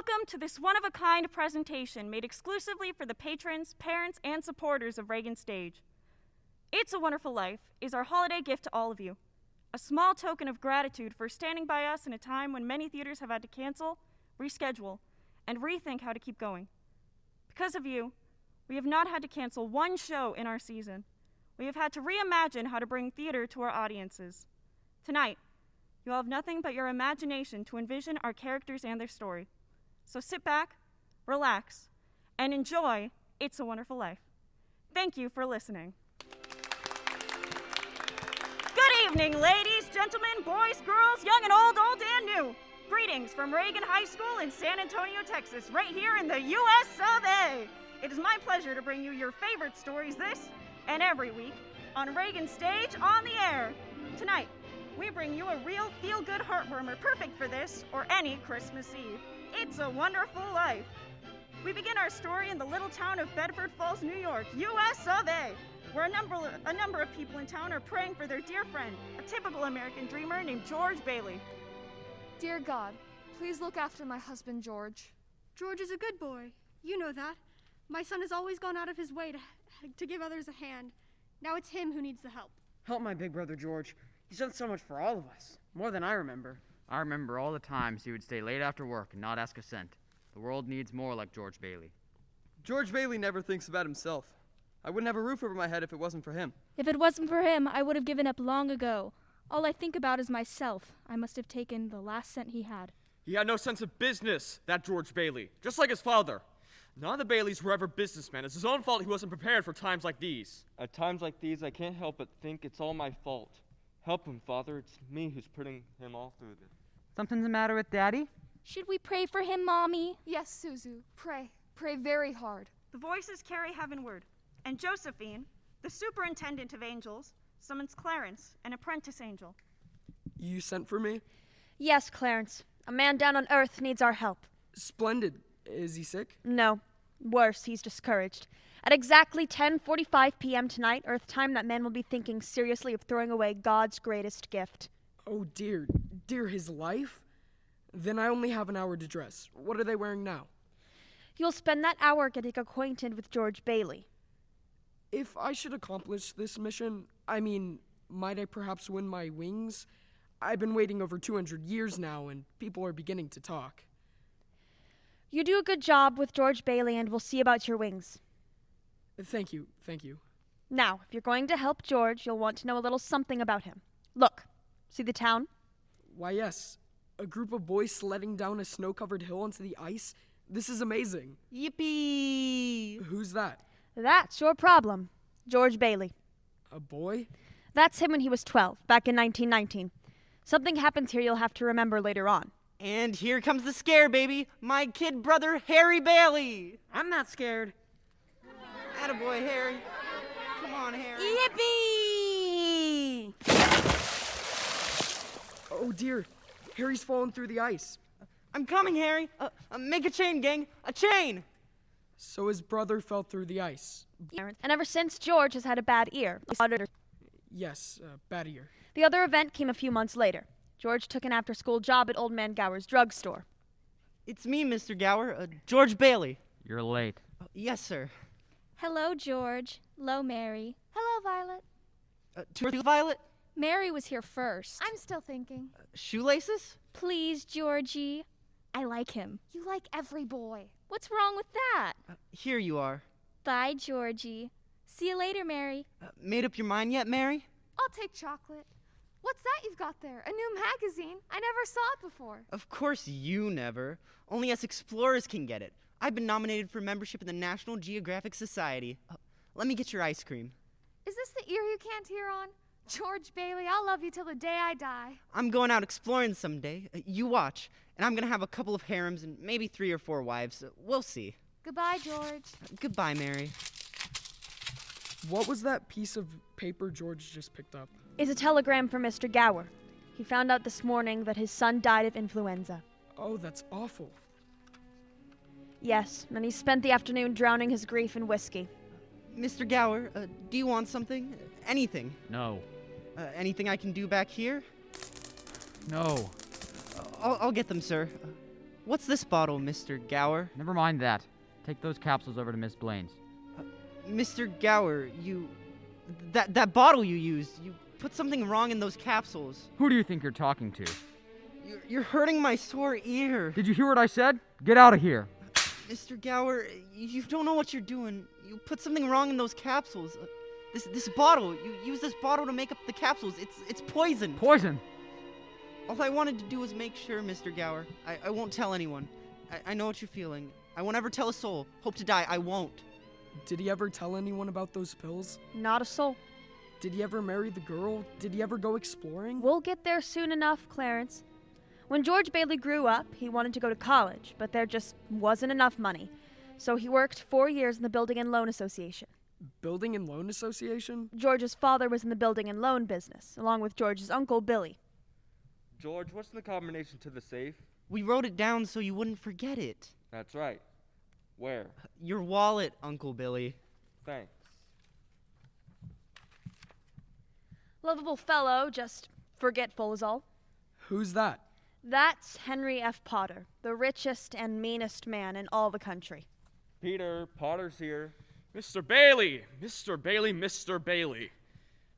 Welcome to this one-of-a-kind presentation made exclusively for the patrons, parents, and supporters of Reagan Stage. It's a Wonderful Life is our holiday gift to all of you. A small token of gratitude for standing by us in a time when many theaters have had to cancel, reschedule, and rethink how to keep going. Because of you, we have not had to cancel one show in our season. We have had to reimagine how to bring theater to our audiences. Tonight, you'll have nothing but your imagination to envision our characters and their story. So sit back, relax, and enjoy It's a Wonderful Life. Thank you for listening. Good evening, ladies, gentlemen, boys, girls, young and old and new. Greetings from Reagan High School in San Antonio, Texas, right here in the U.S. of A. It is my pleasure to bring you your favorite stories this and every week on Reagan Stage on the air. Tonight, we bring you a real feel-good heartwarmer perfect for this or any Christmas Eve. It's a Wonderful Life. We begin our story in the little town of Bedford Falls, New York, U.S. of A., where a number of people in town are praying for their dear friend, a typical American dreamer named George Bailey. Dear God, please look after my husband, George. George is a good boy. You know that. My son has always gone out of his way to give others a hand. Now it's him who needs the help. Help my big brother, George. He's done so much for all of us, more than I remember. I remember all the times he would stay late after work and not ask a cent. The world needs more like George Bailey. George Bailey never thinks about himself. I wouldn't have a roof over my head if it wasn't for him. If it wasn't for him, I would have given up long ago. All I think about is myself. I must have taken the last cent he had. He had no sense of business, that George Bailey, just like his father. None of the Baileys were ever businessmen. It's his own fault he wasn't prepared for times like these. At times like these, I can't help but think it's all my fault. Help him, Father. It's me who's putting him all through this. Something's the matter with Daddy? Should we pray for him, Mommy? Yes, Suzu. Pray. Pray very hard. The voices carry heavenward, and Josephine, the superintendent of angels, summons Clarence, an apprentice angel. You sent for me? Yes, Clarence. A man down on Earth needs our help. Splendid. Is he sick? No. Worse, he's discouraged. At exactly 10:45 p.m. tonight, Earth time, that man will be thinking seriously of throwing away God's greatest gift. Oh, dear. Dear, his life? Then I only have an hour to dress. What are they wearing now? You'll spend that hour getting acquainted with George Bailey. If I should accomplish this mission, might I perhaps win my wings? I've been waiting over 200 years now, and people are beginning to talk. You do a good job with George Bailey, and we'll see about your wings. Thank you. Now, if you're going to help George, you'll want to know a little something about him. Look, see the town? Why, yes. A group of boys sledding down a snow-covered hill onto the ice? This is amazing. Yippee! Who's that? That's your problem. George Bailey. A boy? That's him when he was 12, back in 1919. Something happens here you'll have to remember later on. And here comes the scare, baby. My kid brother, Harry Bailey. I'm not scared. Attaboy, Harry. Come on, Harry. Yippee! Oh, dear. Harry's fallen through the ice. I'm coming, Harry. Make a chain, gang. A chain! So his brother fell through the ice. And ever since, George has had a bad ear. Yes, bad ear. The other event came a few months later. George took an after-school job at Old Man Gower's drugstore. It's me, Mr. Gower. George Bailey. You're late. Yes, sir. Hello, George. Hello, Mary. Hello, Violet. To Violet? Mary was here first. I'm still thinking. Shoelaces? Please, Georgie. I like him. You like every boy. What's wrong with that? Here you are. Bye, Georgie. See you later, Mary. Made up your mind yet, Mary? I'll take chocolate. What's that you've got there? A new magazine? I never saw it before. Of course you never. Only us explorers can get it. I've been nominated for membership in the National Geographic Society. Let me get your ice cream. Is this the ear you can't hear on? George Bailey, I'll love you till the day I die. I'm going out exploring someday. You watch. And I'm going to have a couple of harems and maybe 3 or 4 wives. We'll see. Goodbye, George. Goodbye, Mary. What was that piece of paper George just picked up? It's a telegram from Mr. Gower. He found out this morning that his son died of influenza. Oh, that's awful. Yes, and he spent the afternoon drowning his grief in whiskey. Mr. Gower, do you want something? Anything? No. Anything I can do back here? No. I'll get them, sir. What's this bottle, Mr. Gower? Never mind that. Take those capsules over to Miss Blaine's. Mr. Gower, that bottle you used, you put something wrong in those capsules. Who do you think you're talking to? You're hurting my sore ear. Did you hear what I said? Get out of here. Mr. Gower, you don't know what you're doing. You put something wrong in those capsules. This bottle, you use this bottle to make up the capsules. It's poison. Poison? All I wanted to do was make sure, Mr. Gower. I won't tell anyone. I know what you're feeling. I won't ever tell a soul. Hope to die. I won't. Did he ever tell anyone about those pills? Not a soul. Did he ever marry the girl? Did he ever go exploring? We'll get there soon enough, Clarence. When George Bailey grew up, he wanted to go to college, but there just wasn't enough money. So he worked 4 years in the Building and Loan Association. Building and Loan Association? George's father was in the building and loan business, along with George's uncle, Billy. George, what's the combination to the safe? We wrote it down so you wouldn't forget it. That's right. Where? Your wallet, Uncle Billy. Thanks. Lovable fellow, just forgetful is all. Who's that? That's Henry F. Potter, the richest and meanest man in all the country. Peter, Potter's here. Mr. Bailey! Mr. Bailey, Mr. Bailey.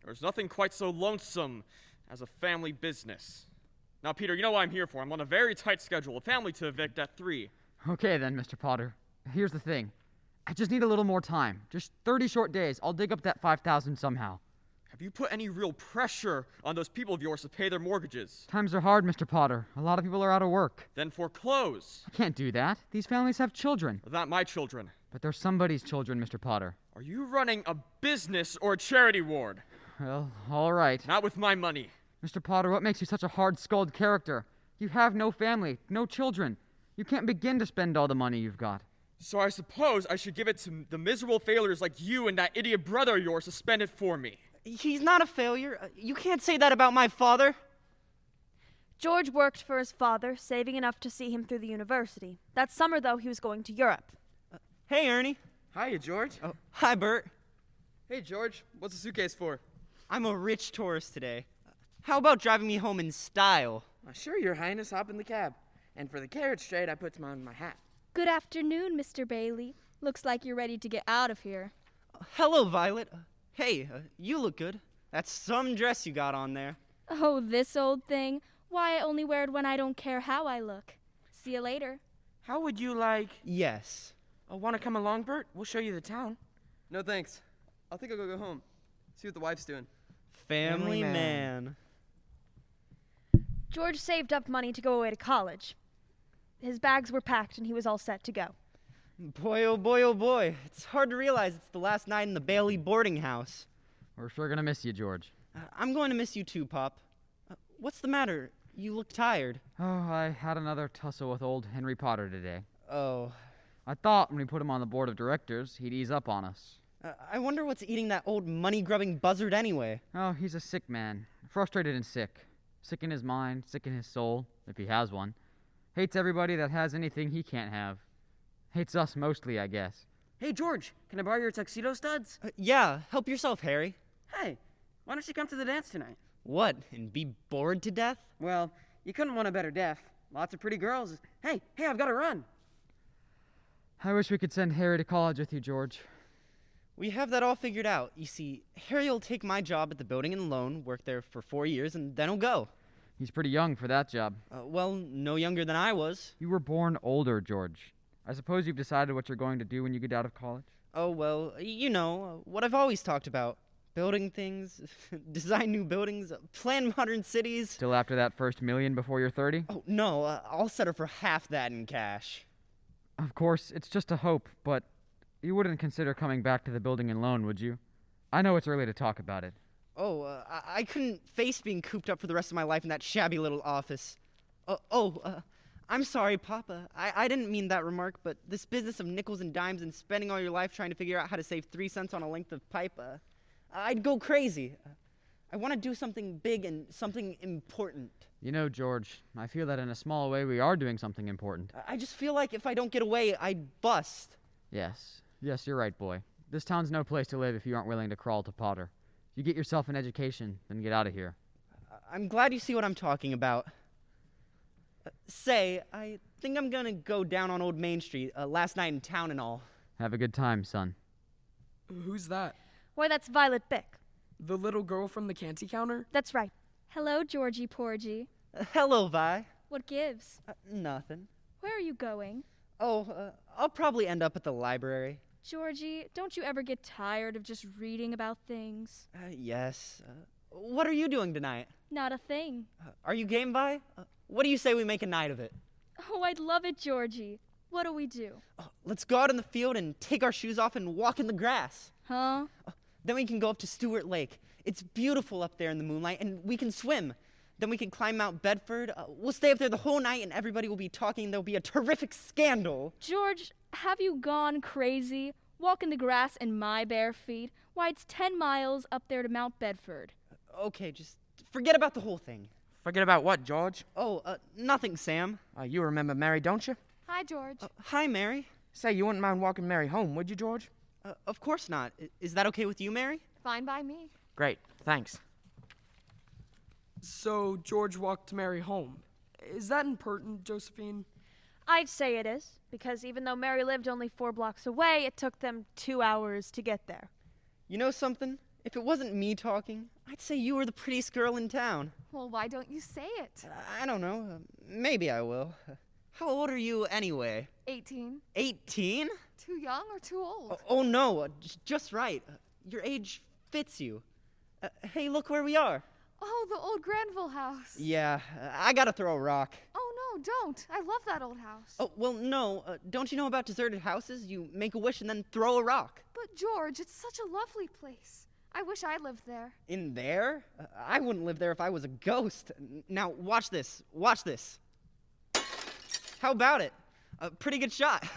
There's nothing quite so lonesome as a family business. Now, Peter, you know what I'm here for. I'm on a very tight schedule, a family to evict at 3. Okay then, Mr. Potter. Here's the thing. I just need a little more time. Just 30 short days. I'll dig up that $5,000 somehow. Have you put any real pressure on those people of yours to pay their mortgages? Times are hard, Mr. Potter. A lot of people are out of work. Then foreclose. I can't do that. These families have children. They're not my children. But they're somebody's children, Mr. Potter. Are you running a business or a charity ward? Well, all right. Not with my money. Mr. Potter, what makes you such a hard-skulled character? You have no family, no children. You can't begin to spend all the money you've got. So I suppose I should give it to the miserable failures like you and that idiot brother of yours to spend it for me. He's not a failure. You can't say that about my father. George worked for his father, saving enough to see him through the university. That summer, though, he was going to Europe. Hey, Ernie. Hiya, George. Oh, hi, Bert. Hey, George. What's the suitcase for? I'm a rich tourist today. How about driving me home in style? Sure, Your Highness. Hop in the cab. And for the carriage trade, I put some on my hat. Good afternoon, Mr. Bailey. Looks like you're ready to get out of here. Hello, Violet. Hey, you look good. That's some dress you got on there. Oh, this old thing. Why, I only wear it when I don't care how I look. See you later. How would you like... Yes. Want to come along, Bert? We'll show you the town. No, thanks. I think I'll go home. See what the wife's doing. Family man. George saved up money to go away to college. His bags were packed and he was all set to go. Boy, oh boy, oh boy. It's hard to realize it's the last night in the Bailey boarding house. We're sure gonna miss you, George. I'm going to miss you too, Pop. What's the matter? You look tired. Oh, I had another tussle with old Henry Potter today. Oh. I thought when we put him on the board of directors, he'd ease up on us. I wonder what's eating that old money-grubbing buzzard anyway. Oh, he's a sick man. Frustrated and sick. Sick in his mind, sick in his soul, if he has one. Hates everybody that has anything he can't have. Hates us mostly, I guess. Hey, George, can I borrow your tuxedo studs? Yeah, help yourself, Harry. Hey, why don't you come to the dance tonight? What, and be bored to death? Well, you couldn't want a better deaf. Lots of pretty girls. Hey, I've got to run. I wish we could send Harry to college with you, George. We have that all figured out. You see, Harry will take my job at the Building and Loan, work there for 4 years, and then he'll go. He's pretty young for that job. Well, no younger than I was. You were born older, George. I suppose you've decided what you're going to do when you get out of college? Oh, well, you know, what I've always talked about. Building things, design new buildings, plan modern cities. Still after that first million before you're 30? Oh, no, I'll settle for half that in cash. Of course, it's just a hope, but you wouldn't consider coming back to the Building and Loan, would you? I know it's early to talk about it. Oh, I couldn't face being cooped up for the rest of my life in that shabby little office. I'm sorry, Papa. I didn't mean that remark, but this business of nickels and dimes and spending all your life trying to figure out how to save 3 cents on a length of pipe, I'd go crazy. I want to do something big and something important. You know, George, I feel that in a small way we are doing something important. I just feel like if I don't get away, I'd bust. Yes, you're right, boy. This town's no place to live if you aren't willing to crawl to Potter. You get yourself an education, then get out of here. I'm glad you see what I'm talking about. Say, I think I'm gonna go down on Old Main Street last night in town and all. Have a good time, son. Who's that? Why, that's Violet Bick. The little girl from the candy counter? That's right. Hello, Georgie Porgy. Hello, Vi. What gives? Nothing. Where are you going? Oh, I'll probably end up at the library. Georgie, don't you ever get tired of just reading about things? Yes. What are you doing tonight? Not a thing. Are you game, Vi? What do you say we make a night of it? Oh, I'd love it, Georgie. What do we do? Let's go out in the field and take our shoes off and walk in the grass. Huh? Then we can go up to Stewart Lake. It's beautiful up there in the moonlight, and we can swim. Then we can climb Mount Bedford. We'll stay up there the whole night, and everybody will be talking. There'll be a terrific scandal. George, have you gone crazy? Walk in the grass in my bare feet? Why, it's 10 miles up there to Mount Bedford. Okay, just forget about the whole thing. Forget about what, George? Oh, nothing, Sam. You remember Mary, don't you? Hi, George. Hi, Mary. Say, you wouldn't mind walking Mary home, would you, George? Of course not. Is that okay with you, Mary? Fine by me. Great, thanks. So George walked Mary home. Is that impertinent, Josephine? I'd say it is, because even though Mary lived only 4 blocks away, it took them 2 hours to get there. You know something? If it wasn't me talking, I'd say you were the prettiest girl in town. Well, why don't you say it? I don't know. Maybe I will. How old are you anyway? 18. 18? Too young or too old? Oh no, just right. Your age fits you. Hey, look where we are. Oh, the old Granville house. Yeah, I gotta throw a rock. Oh, no, don't. I love that old house. Oh, well, no. Don't you know about deserted houses? You make a wish and then throw a rock. But, George, it's such a lovely place. I wish I lived there. In there? I wouldn't live there if I was a ghost. Now, watch this. Watch this. How about it? A pretty good shot.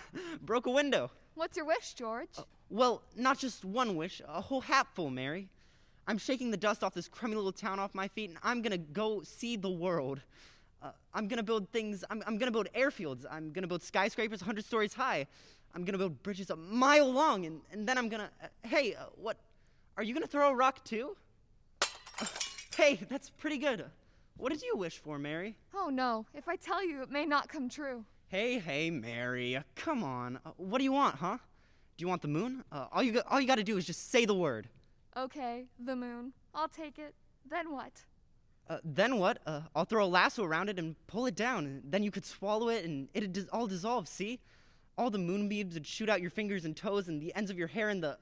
Broke a window. What's your wish, George? Well, not just one wish, a whole hatful, Mary. I'm shaking the dust off this crummy little town off my feet, and I'm gonna go see the world. I'm gonna build things. I'm gonna build airfields. I'm gonna build skyscrapers 100 stories high. I'm gonna build bridges a mile long, and then I'm gonna. Hey, what? Are you gonna throw a rock too? Hey, that's pretty good. What did you wish for, Mary? Oh, no. If I tell you, it may not come true. Hey, Mary. Come on. What do you want, huh? Do you want the moon? All you gotta do is just say the word. Okay, the moon. I'll take it. Then what? Then what? I'll throw a lasso around it and pull it down. And then you could swallow it and it'd all dissolve, see? All the moonbeams would shoot out your fingers and toes and the ends of your hair and the...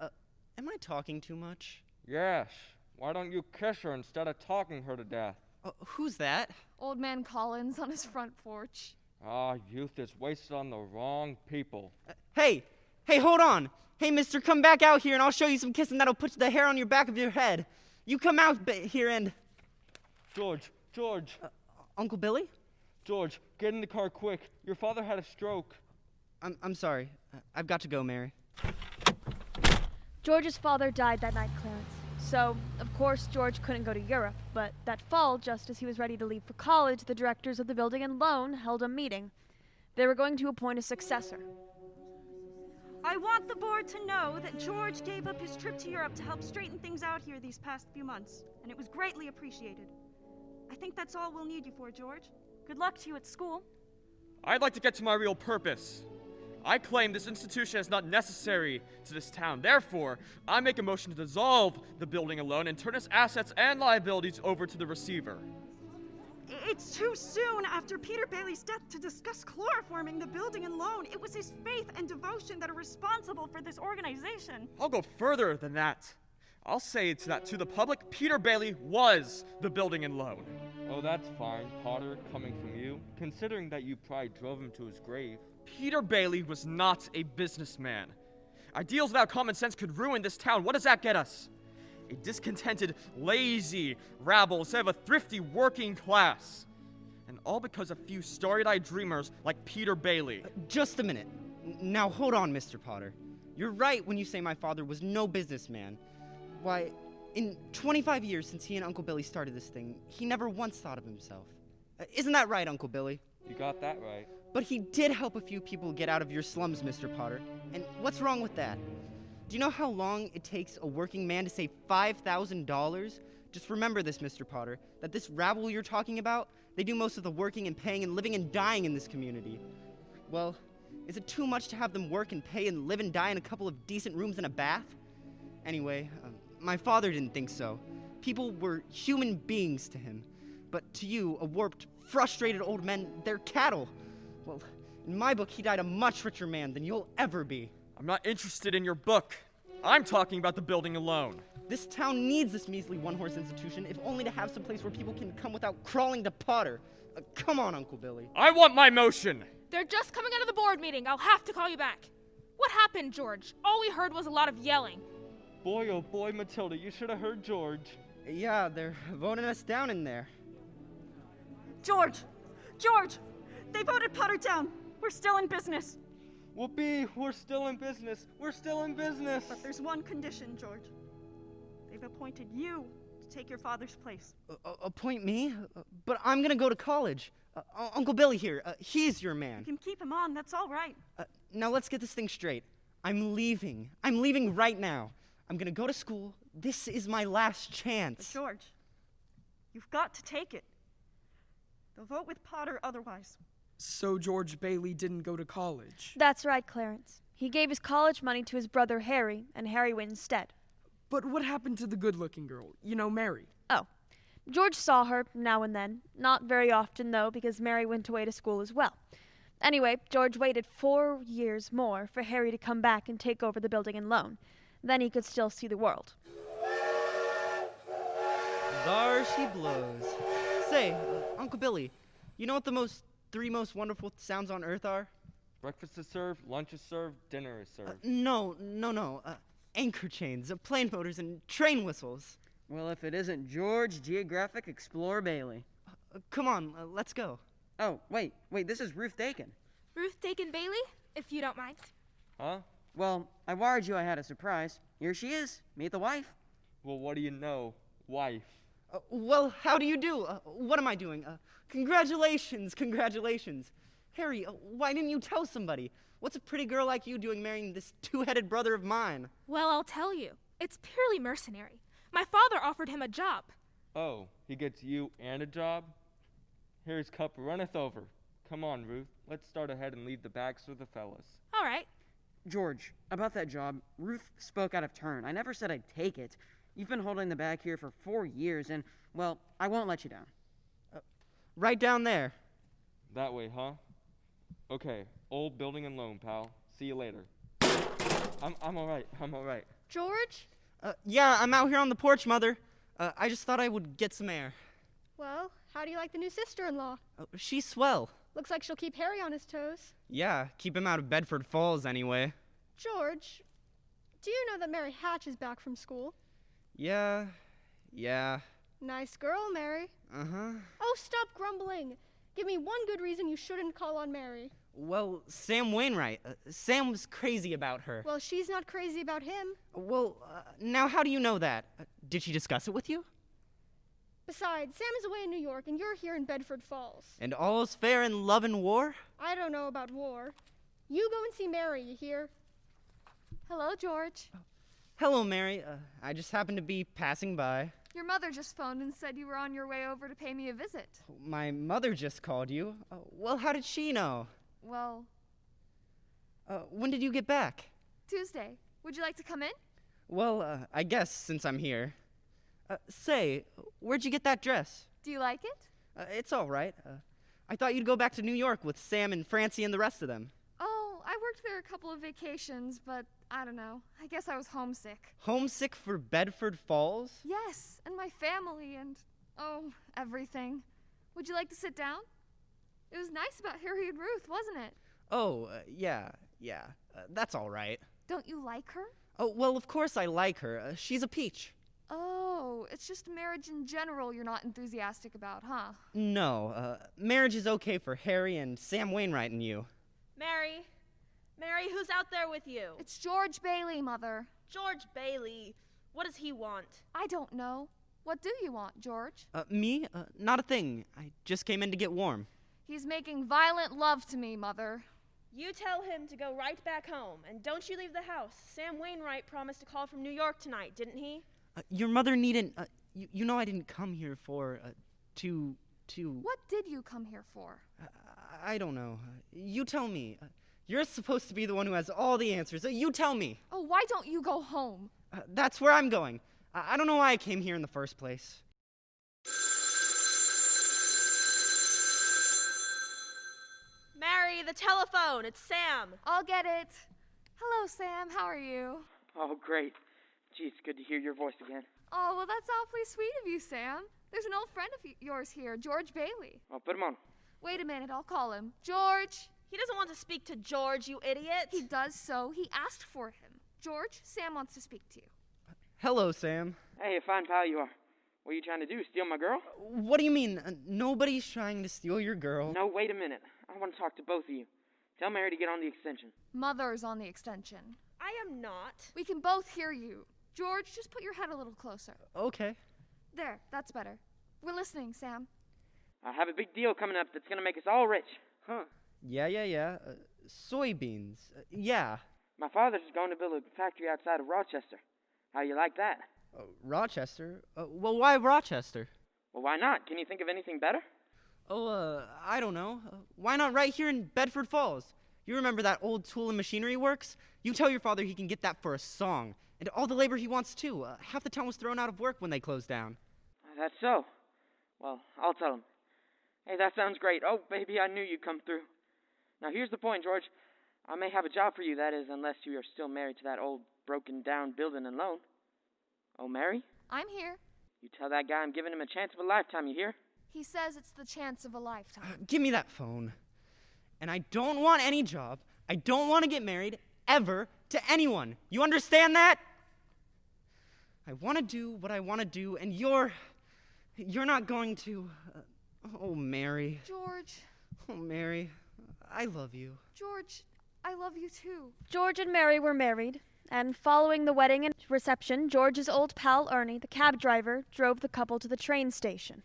Am I talking too much? Yes. Why don't you kiss her instead of talking her to death? Who's that? Old man Collins on his front porch. Youth is wasted on the wrong people. Hey, hold on. Hey, mister, come back out here and I'll show you some kissing that'll put the hair on your back of your head. You come out here and... George. Uncle Billy? George, get in the car quick. Your father had a stroke. I'm sorry. I've got to go, Mary. George's father died that night, Clarence. So, of course, George couldn't go to Europe, but that fall, just as he was ready to leave for college, the directors of the building and loan held a meeting. They were going to appoint a successor. I want the board to know that George gave up his trip to Europe to help straighten things out here these past few months, and it was greatly appreciated. I think that's all we'll need you for, George. Good luck to you at school. I'd like to get to my real purpose. I claim this institution is not necessary to this town. Therefore, I make a motion to dissolve the building and loan and turn its assets and liabilities over to the receiver. It's too soon after Peter Bailey's death to discuss chloroforming the building and loan. It was his faith and devotion that are responsible for this organization. I'll go further than that. I'll say that to the public, Peter Bailey was the building and loan. Oh, that's fine, Potter, coming from you, considering that you probably drove him to his grave. Peter Bailey was not a businessman. Ideals without common sense could ruin this town. What does that get us? A discontented, lazy rabble instead of a thrifty working class. And all because a few starry-eyed dreamers like Peter Bailey. Just a minute. Now hold on, Mr. Potter. You're right when you say my father was no businessman. Why, in 25 years since he and Uncle Billy started this thing, he never once thought of himself. Isn't that right, Uncle Billy? You got that right. But he did help a few people get out of your slums, Mr. Potter. And what's wrong with that? Do you know how long it takes a working man to save $5,000? Just remember this, Mr. Potter, that this rabble you're talking about They do most of the working and paying and living and dying in this community. Well, is it too much to have them work and pay and live and die in a couple of decent rooms and a bath? Anyway, my father didn't think so. People were human beings to him. But to you, a warped, frustrated old men, they're cattle. Well, in my book, he died a much richer man than you'll ever be. I'm not interested in your book. I'm talking about the building alone. This town needs this measly one-horse institution, if only to have some place where people can come without crawling to Potter. Come on, Uncle Billy. I want my motion! They're just coming out of the board meeting. I'll have to call you back. What happened, George? All we heard was a lot of yelling. Boy, oh boy, Matilda, you should have heard George. Yeah, they're voting us down in there. George! George! They voted Potter down. We're still in business. Whoopee, we're still in business. We're still in business. But there's one condition, George. They've appointed you to take your father's place. Appoint me? But I'm gonna go to college. Uncle Billy here, he's your man. You can keep him on, that's all right. Now let's get this thing straight. I'm leaving. I'm leaving right now. I'm gonna go to school. This is my last chance. But George, you've got to take it. They'll vote with Potter otherwise. So George Bailey didn't go to college. That's right, Clarence. He gave his college money to his brother Harry, and Harry went instead. But what happened to the good-looking girl? You know, Mary. Oh. George saw her now and then. Not very often, though, because Mary went away to school as well. Anyway, George waited 4 years more for Harry to come back and take over the building and loan. Then he could still see the world. There she blows. Say, Uncle Billy, you know what the three most wonderful sounds on Earth are? Breakfast is served, lunch is served, dinner is served. No. Anchor chains, plane motors, and train whistles. Well, if it isn't George Geographic Explorer Bailey. Come on, let's go. Oh, wait, this is Ruth Dakin. Ruth Dakin Bailey, if you don't mind. Huh? Well, I wired you I had a surprise. Here she is. Meet the wife. Well, what do you know? Wife. Well, how do you do? What am I doing? Congratulations. Harry, why didn't you tell somebody? What's a pretty girl like you doing marrying this two-headed brother of mine? Well, I'll tell you. It's purely mercenary. My father offered him a job. Oh, he gets you and a job? Harry's cup runneth over. Come on, Ruth. Let's start ahead and leave the bags for the fellas. All right. George, about that job, Ruth spoke out of turn. I never said I'd take it. You've been holding the bag here for 4 years, and, well, I won't let you down. Right down there. That way, huh? Okay, old building and loan, pal. See you later. I'm all right. George? Yeah, I'm out here on the porch, Mother. I just thought I would get some air. Well, how do you like the new sister-in-law? She's swell. Looks like she'll keep Harry on his toes. Yeah, keep him out of Bedford Falls anyway. George, do you know that Mary Hatch is back from school? Yeah. Nice girl, Mary. Uh-huh. Oh, stop grumbling. Give me one good reason you shouldn't call on Mary. Well, Sam Wainwright. Sam was crazy about her. Well, she's not crazy about him. Well, now how do you know that? Did she discuss it with you? Besides, Sam is away in New York, and you're here in Bedford Falls. And all is fair in love and war? I don't know about war. You go and see Mary, you hear? Hello, George. Hello, Mary. I just happened to be passing by. Your mother just phoned and said you were on your way over to pay me a visit. My mother just called you. Well, how did she know? Well, when did you get back? Tuesday. Would you like to come in? Well, I guess since I'm here. Say, where'd you get that dress? Do you like it? It's all right. I thought you'd go back to New York with Sam and Francie and the rest of them. Oh, I worked there a couple of vacations, but I don't know. I guess I was homesick. Homesick for Bedford Falls? Yes, and my family and, everything. Would you like to sit down? It was nice about Harry and Ruth, wasn't it? Oh, yeah. That's all right. Don't you like her? Oh, well, of course I like her. She's a peach. Oh, it's just marriage in general you're not enthusiastic about, huh? No, marriage is okay for Harry and Sam Wainwright and you. Mary, who's out there with you? It's George Bailey, Mother. George Bailey. What does he want? I don't know. What do you want, George? Me? Not a thing. I just came in to get warm. He's making violent love to me, Mother. You tell him to go right back home, and don't you leave the house. Sam Wainwright promised to call from New York tonight, didn't he? Your mother needn't, you know I didn't come here to What did you come here for? I don't know. You tell me. You're supposed to be the one who has all the answers. You tell me. Oh, why don't you go home? That's where I'm going. I don't know why I came here in the first place. Mary, the telephone. It's Sam. I'll get it. Hello, Sam. How are you? Oh, great. Gee, it's good to hear your voice again. Oh, well, that's awfully sweet of you, Sam. There's an old friend of yours here, George Bailey. Oh, put him on. Wait a minute, I'll call him. George! He doesn't want to speak to George, you idiot. He does so. He asked for him. George, Sam wants to speak to you. Hello, Sam. Hey, a fine pal you are. What are you trying to do, steal my girl? What do you mean? Nobody's trying to steal your girl. No, wait a minute. I want to talk to both of you. Tell Mary to get on the extension. Mother's on the extension. I am not. We can both hear you. George, just put your head a little closer. Okay. There, that's better. We're listening, Sam. I have a big deal coming up that's going to make us all rich. Huh. Yeah. Soybeans. Yeah. My father's going to build a factory outside of Rochester. How you like that? Rochester? Well, why Rochester? Well, why not? Can you think of anything better? I don't know. Why not right here in Bedford Falls? You remember that old tool and machinery works? You tell your father he can get that for a song. And all the labor he wants, too. Half the town was thrown out of work when they closed down. That's so. Well, I'll tell him. Hey, that sounds great. Oh, baby, I knew you'd come through. Now, here's the point, George. I may have a job for you, that is, unless you are still married to that old broken-down building and loan. Oh, Mary? I'm here. You tell that guy I'm giving him a chance of a lifetime, you hear? He says it's the chance of a lifetime. Give me that phone. And I don't want any job. I don't want to get married, ever, to anyone. You understand that? I want to do what I want to do, and you're not going to. Oh, Mary. George. Oh, Mary. I love you. George, I love you too. George and Mary were married, and following the wedding and reception, George's old pal Ernie, the cab driver, drove the couple to the train station.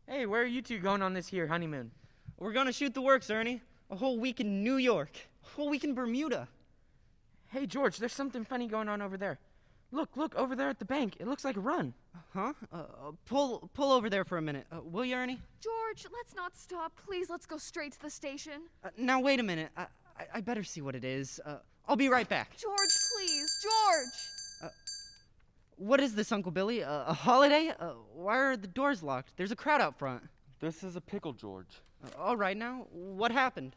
Hey, where are you two going on this here honeymoon? We're going to shoot the works, Ernie. A whole week in New York. A whole week in Bermuda. Hey, George, there's something funny going on over there. Look, over there at the bank. It looks like a run. Huh? Pull over there for a minute. Will you, Ernie? George, let's not stop. Please, let's go straight to the station. Now, wait a minute. I better see what it is. I'll be right back. George, please. George! What is this, Uncle Billy? A holiday? Why are the doors locked? There's a crowd out front. This is a pickle, George. All right, now. What happened?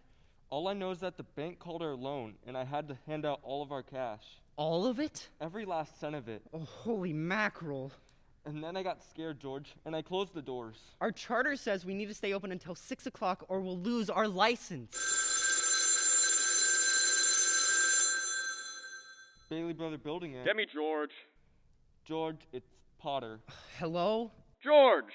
All I know is that the bank called our loan, and I had to hand out all of our cash. All of it? Every last cent of it. Oh, holy mackerel. And then I got scared, George, and I closed the doors. Our charter says we need to stay open until 6 o'clock or we'll lose our license. Bailey Brother Building it. Get me George. George, it's Potter. Hello? George!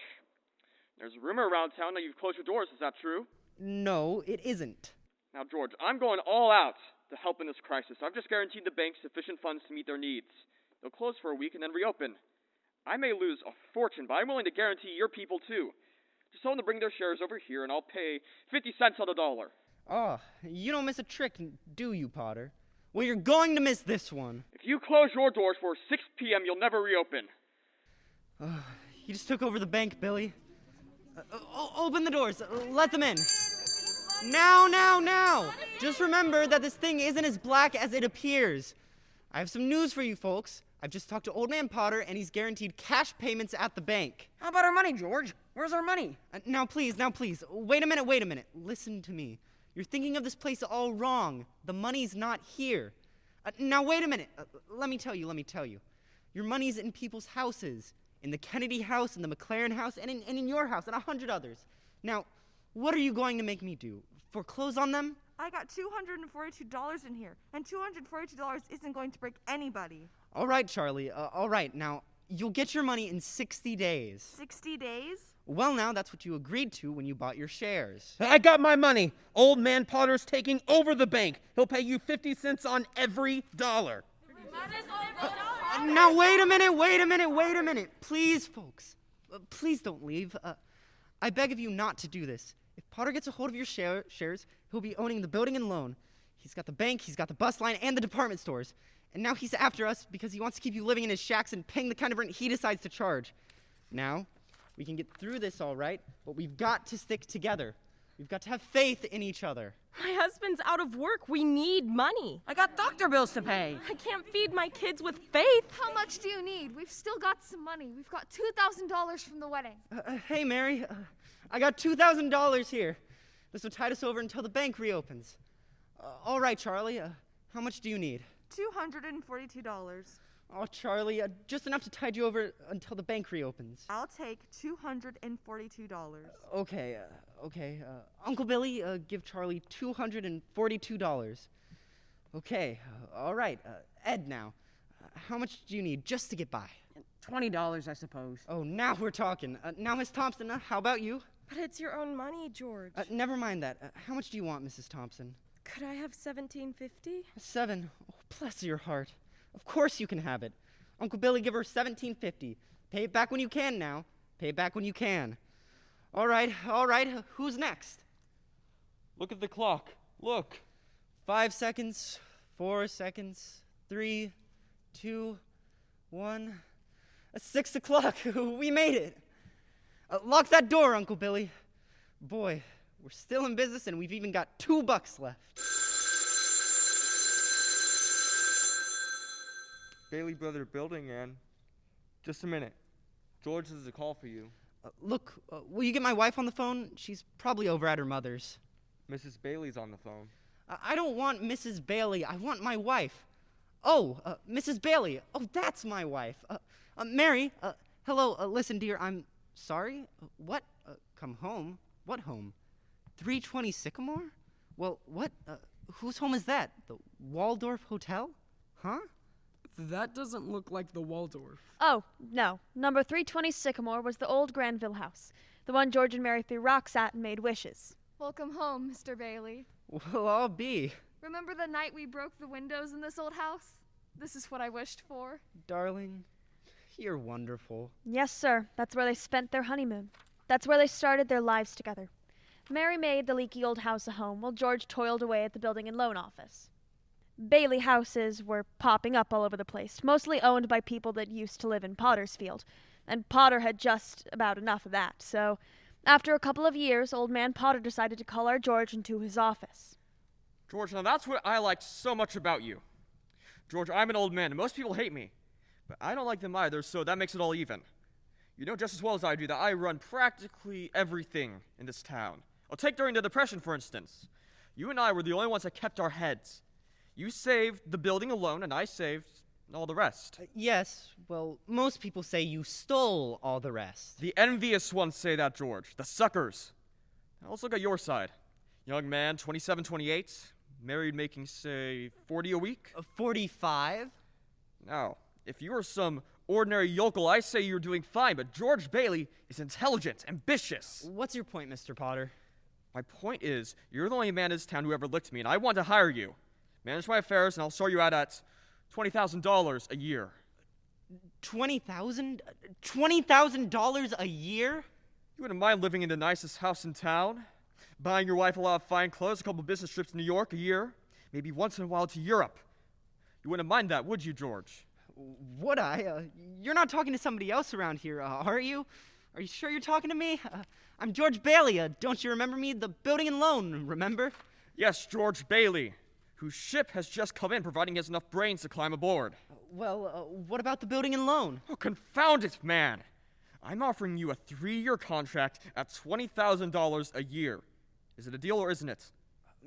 There's a rumor around town that you've closed your doors. Is that true? No, it isn't. Now, George, I'm going all out to help in this crisis. I've just guaranteed the bank sufficient funds to meet their needs. They'll close for a week and then reopen. I may lose a fortune, but I'm willing to guarantee your people too. Just tell them to bring their shares over here and I'll pay 50 cents on the dollar. Oh, you don't miss a trick, do you, Potter? Well, you're going to miss this one. If you close your doors for 6 p.m., you'll never reopen. You just took over the bank, Billy. Open the doors. Let them in. Now! Just remember that this thing isn't as black as it appears. I have some news for you folks. I've just talked to Old Man Potter, and he's guaranteed cash payments at the bank. How about our money, George? Where's our money? Now, please. Wait a minute. Listen to me. You're thinking of this place all wrong. The money's not here. Now, wait a minute. Let me tell you. Your money's in people's houses. In the Kennedy house, in the McLaren house, and in your house, and 100 others. Now, what are you going to make me do? Foreclose on them? I got $242 in here, and $242 isn't going to break anybody. All right, Charlie. All right. Now, you'll get your money in 60 days. 60 days? Well, now, that's what you agreed to when you bought your shares. I got my money. Old Man Potter's taking over the bank. He'll pay you 50 cents on every dollar. Now, wait a minute. Please, folks. Please don't leave. I beg of you not to do this. If Potter gets a hold of your shares, he'll be owning the building and loan. He's got the bank, he's got the bus line, and the department stores. And now he's after us because he wants to keep you living in his shacks and paying the kind of rent he decides to charge. Now, We can get through this all right, but we've got to stick together. We've got to have faith in each other. My husband's out of work. We need money. I got doctor bills to pay. I can't feed my kids with faith. How much do you need? We've still got some money. We've got $2,000 from the wedding. Hey, Mary, I got $2,000 here. This will tide us over until the bank reopens. All right, Charlie, how much do you need? $242. Oh, Charlie, just enough to tide you over until the bank reopens. I'll take $242. Okay. Uncle Billy, give Charlie $242. Okay, all right. Ed now, how much do you need just to get by? $20, I suppose. Oh, now we're talking. Now, Miss Thompson, how about you? But it's your own money, George. Never mind that. How much do you want, Mrs. Thompson? Could I have $17.50? 7. Oh, bless your heart. Of course you can have it. Uncle Billy, give her $17.50. Pay it back when you can now. Pay it back when you can. All right. Who's next? Look at the clock. Look. 5 seconds, 4 seconds, 3, 2, 1. 6 o'clock. We made it. Lock that door, Uncle Billy. Boy, we're still in business and we've even got $2 left. Bailey Brother Building, Ann. Just a minute. George has a call for you. Look, will you get my wife on the phone? She's probably over at her mother's. Mrs. Bailey's on the phone. I don't want Mrs. Bailey. I want my wife. Oh, Mrs. Bailey. Oh, that's my wife. Mary. Hello. Listen, dear, I'm sorry. What? Come home? What home? 320 Sycamore? Well, what? Whose home is that? The Waldorf Hotel? Huh? That doesn't look like the Waldorf. Oh, no. Number 320 Sycamore was the old Granville house. The one George and Mary threw rocks at and made wishes. Welcome home, Mr. Bailey. Well, I'll be. Remember the night we broke the windows in this old house? This is what I wished for. Darling, you're wonderful. Yes, sir. That's where they spent their honeymoon. That's where they started their lives together. Mary made the leaky old house a home while George toiled away at the building and loan office. Bailey houses were popping up all over the place, mostly owned by people that used to live in Pottersfield, and Potter had just about enough of that, so after a couple of years, old man Potter decided to call our George into his office. George, now that's what I liked so much about you. George, I'm an old man, and most people hate me, but I don't like them either, so that makes it all even. You know just as well as I do that I run practically everything in this town. I'll take during the Depression, for instance. You and I were the only ones that kept our heads. You saved the building alone, and I saved all the rest. Yes, well, most people say you stole all the rest. The envious ones say that, George. The suckers. Now let's look at your side. Young man, 27, 28, married making, say, 40 a week? 45? Now, if you were some ordinary yokel, I say you're doing fine, but George Bailey is intelligent, ambitious. What's your point, Mr. Potter? My point is, you're the only man in this town who ever licked me, and I want to hire you. Manage my affairs, and I'll sort you out at $20,000 a year. $20,000? $20,000 a year? You wouldn't mind living in the nicest house in town? Buying your wife a lot of fine clothes, a couple business trips to New York a year? Maybe once in a while to Europe? You wouldn't mind that, would you, George? Would I? You're not talking to somebody else around here, are you? Are you sure you're talking to me? I'm George Bailey. Don't you remember me? The building and loan, remember? Yes, George Bailey, whose ship has just come in, providing he has enough brains to climb aboard. Well, what about the building and loan? Oh, confound it, man! I'm offering you a 3-year contract at $20,000 a year. Is it a deal or isn't it?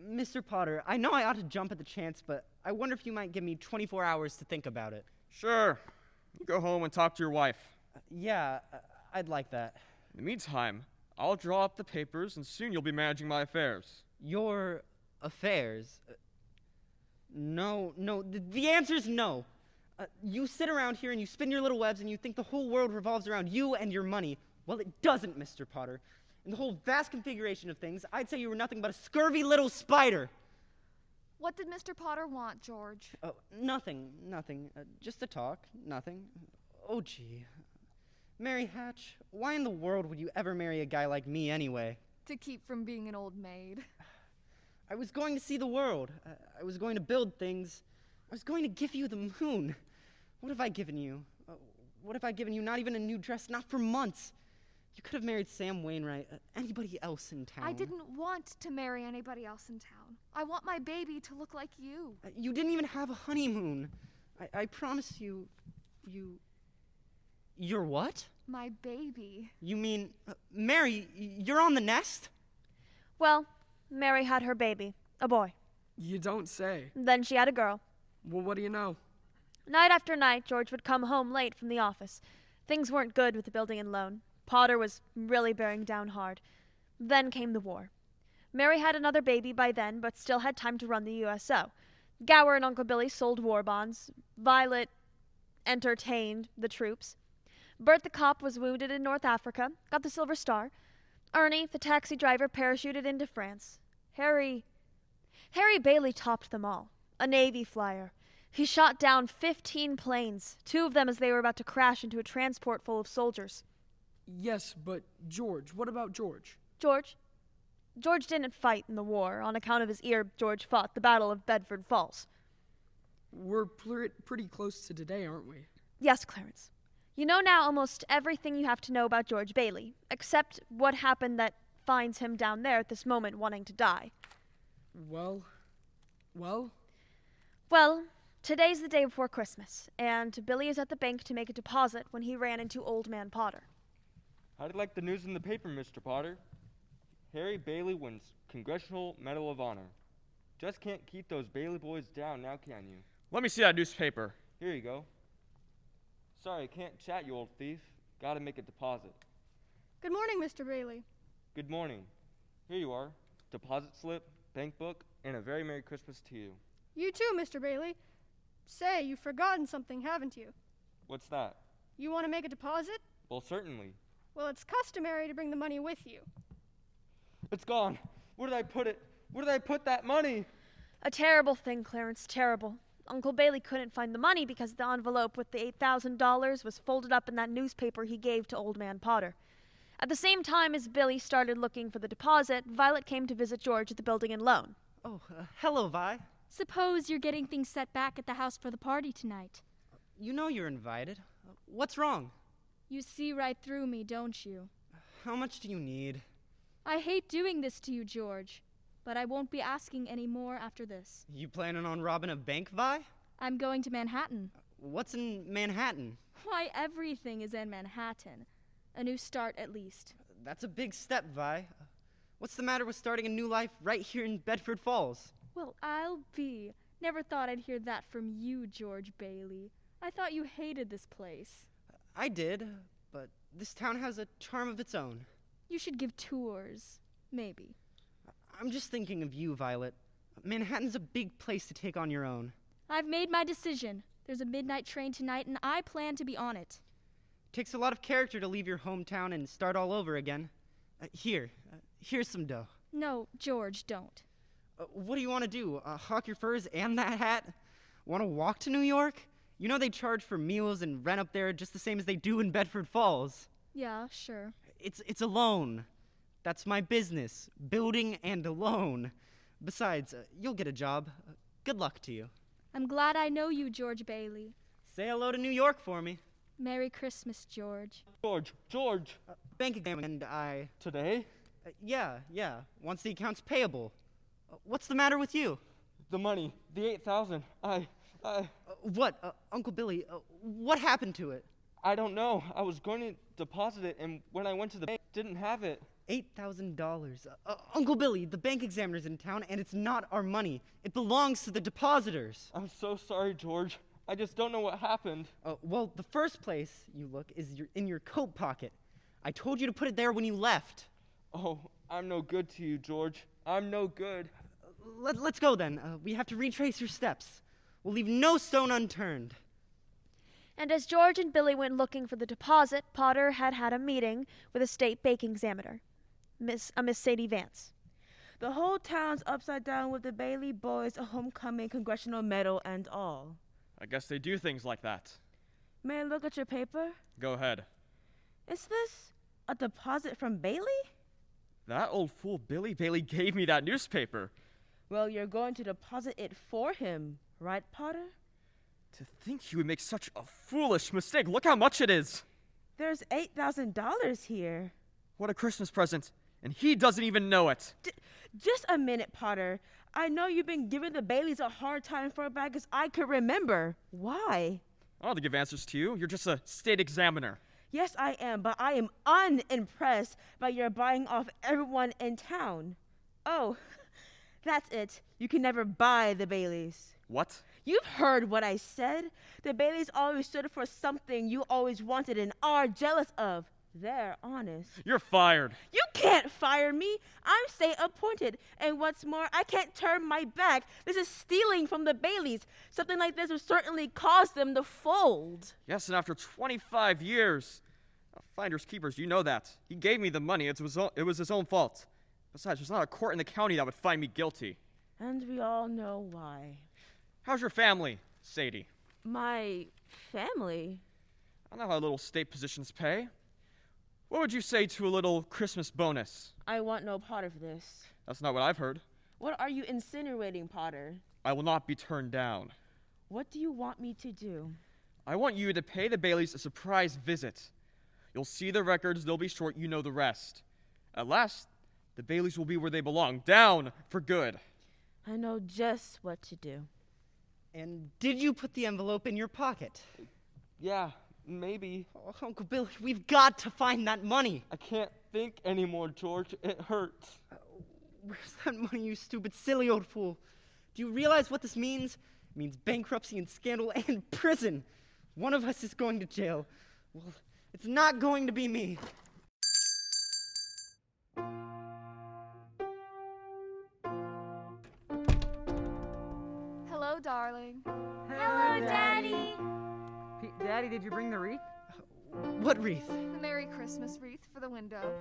Mr. Potter, I know I ought to jump at the chance, but I wonder if you might give me 24 hours to think about it. Sure. You go home and talk to your wife. Yeah, I'd like that. In the meantime, I'll draw up the papers, and soon you'll be managing my affairs. Your affairs? No. The answer's no. You sit around here and you spin your little webs and you think the whole world revolves around you and your money. Well, it doesn't, Mr. Potter. In the whole vast configuration of things, I'd say you were nothing but a scurvy little spider. What did Mr. Potter want, George? Nothing. Just a talk. Nothing. Oh, gee. Mary Hatch, why in the world would you ever marry a guy like me anyway? To keep from being an old maid. I was going to see the world. I was going to build things. I was going to give you the moon. What have I given you? What have I given you? Not even a new dress, not for months. You could have married Sam Wainwright, anybody else in town. I didn't want to marry anybody else in town. I want my baby to look like you. You didn't even have a honeymoon. I promise you, You're what? My baby. You mean, Mary, you're on the nest? Well, Mary had her baby, a boy. You don't say. Then she had a girl. Well, what do you know? Night after night, George would come home late from the office. Things weren't good with the building and loan. Potter was really bearing down hard. Then came the war. Mary had another baby by then, but still had time to run the USO. Gower and Uncle Billy sold war bonds. Violet entertained the troops. Bert the cop was wounded in North Africa, got the Silver Star. Ernie, the taxi driver, parachuted into France. Harry Bailey topped them all. A Navy flyer. He shot down 15 planes, 2 of them as they were about to crash into a transport full of soldiers. Yes, but George. What about George? George didn't fight in the war. On account of his ear, George fought the Battle of Bedford Falls. We're pretty close to today, aren't we? Yes, Clarence. You know now almost everything you have to know about George Bailey, except what happened that finds him down there at this moment wanting to die. Well, today's the day before Christmas, and Billy is at the bank to make a deposit when he ran into Old Man Potter. How'd you like the news in the paper, Mr. Potter? Harry Bailey wins Congressional Medal of Honor. Just can't keep those Bailey boys down now, can you? Let me see that newspaper. Here you go. Sorry, can't chat, you old thief. Gotta make a deposit. Good morning, Mr. Bailey. Good morning. Here you are. Deposit slip, bank book, and a very Merry Christmas to you. You too, Mr. Bailey. Say, you've forgotten something, haven't you? What's that? You want to make a deposit? Well, certainly. Well, it's customary to bring the money with you. It's gone. Where did I put it? Where did I put that money? A terrible thing, Clarence, terrible. Uncle Bailey couldn't find the money because the envelope with the $8,000 was folded up in that newspaper he gave to Old Man Potter. At the same time as Billy started looking for the deposit, Violet came to visit George at the building and loan. Oh, hello, Vi. Suppose you're getting things set back at the house for the party tonight. You know you're invited. What's wrong? You see right through me, don't you? How much do you need? I hate doing this to you, George, but I won't be asking any more after this. You planning on robbing a bank, Vi? I'm going to Manhattan. What's in Manhattan? Why, everything is in Manhattan. A new start, at least. That's a big step, Vi. What's the matter with starting a new life right here in Bedford Falls? Well, I'll be. Never thought I'd hear that from you, George Bailey. I thought you hated this place. I did, but this town has a charm of its own. You should give tours. Maybe. I'm just thinking of you, Violet. Manhattan's a big place to take on your own. I've made my decision. There's a midnight train tonight, and I plan to be on it. Takes a lot of character to leave your hometown and start all over again. Here's some dough. No, George, don't. What do you want to do? Hawk your furs and that hat? Want to walk to New York? You know they charge for meals and rent up there just the same as they do in Bedford Falls. Yeah, sure. It's a loan. That's my business. Building and a loan. Besides, you'll get a job. Good luck to you. I'm glad I know you, George Bailey. Say hello to New York for me. Merry Christmas, George. George. Bank exam and I... Today? Yeah. Once the account's payable. What's the matter with you? The money. The 8,000. What? Uncle Billy, what happened to it? I don't know. I was going to deposit it, and when I went to the bank, didn't have it. $8,000. Uncle Billy, the bank examiner's in town, and it's not our money. It belongs to the depositors. I'm so sorry, George. I just don't know what happened. Well, the first place you look is in your coat pocket. I told you to put it there when you left. Oh, I'm no good to you, George. I'm no good. Let's go then. We have to retrace your steps. We'll leave no stone unturned. And as George and Billy went looking for the deposit, Potter had a meeting with a state bank examiner, Miss Sadie Vance. The whole town's upside down with the Bailey boys a homecoming congressional medal and all. I guess they do things like that. May I look at your paper? Go ahead. Is this a deposit from Bailey? That old fool Billy Bailey gave me that newspaper. Well, you're going to deposit it for him, right, Potter? To think he would make such a foolish mistake. Look how much it is. There's $8,000 here. What a Christmas present. And he doesn't even know it. Just a minute, Potter. I know you've been giving the Baileys a hard time for as back as I could remember. Why? I don't have to give answers to you. You're just a state examiner. Yes, I am, but I am unimpressed by your buying off everyone in town. Oh, that's it. You can never buy the Baileys. What? You've heard what I said. The Baileys always stood for something you always wanted and are jealous of. They're honest. You're fired. You can't fire me. I'm state appointed. And what's more, I can't turn my back. This is stealing from the Baileys. Something like this would certainly cause them to fold. Yes, and after 25 years. Finders keepers, you know that. He gave me the money. It was his own fault. Besides, there's not a court in the county that would find me guilty. And we all know why. How's your family, Sadie? My family? I know how little state positions pay. What would you say to a little Christmas bonus? I want no part of this. That's not what I've heard. What are you insinuating, Potter? I will not be turned down. What do you want me to do? I want you to pay the Baileys a surprise visit. You'll see the records, they'll be short, you know the rest. At last, the Baileys will be where they belong, down for good. I know just what to do. And did you put the envelope in your pocket? Yeah, maybe. Oh, Uncle Billy, we've got to find that money. I can't think anymore, George. It hurts. Where's that money, you stupid, silly old fool? Do you realize what this means? It means bankruptcy and scandal and prison. One of us is going to jail. Well, it's not going to be me. Hello, darling. Hello, Daddy. Daddy, did you bring the wreath? What wreath? The Merry Christmas wreath for the window.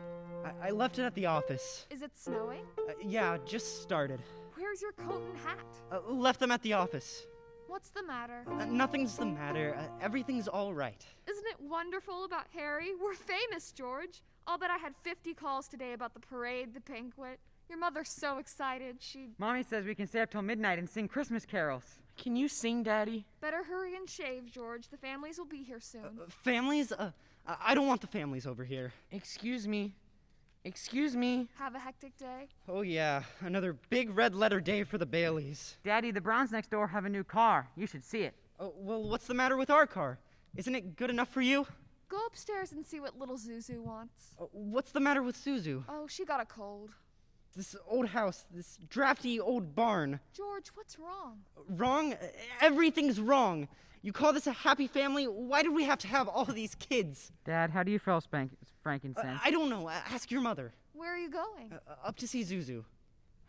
I left it at the office. Is it snowing? Yeah, just started. Where's your coat and hat? Left them at the office. What's the matter? Nothing's the matter. Everything's all right. Isn't it wonderful about Harry? We're famous, George. I'll bet I had 50 calls today about the parade, the banquet. Your mother's so excited, Mommy says we can stay up till midnight and sing Christmas carols. Can you sing, Daddy? Better hurry and shave, George. The families will be here soon. Families? I don't want the families over here. Excuse me. Excuse me. Have a hectic day? Oh, yeah. Another big red letter day for the Baileys. Daddy, the Browns next door have a new car. You should see it. Oh, well, what's the matter with our car? Isn't it good enough for you? Go upstairs and see what little Zuzu wants. What's the matter with Suzu? Oh, she got a cold. This old house, this drafty old barn. George, what's wrong? Wrong? Everything's wrong. You call this a happy family? Why did we have to have all of these kids? Dad, how do you feel frankincense? I don't know. Ask your mother. Where are you going? Up to see Zuzu.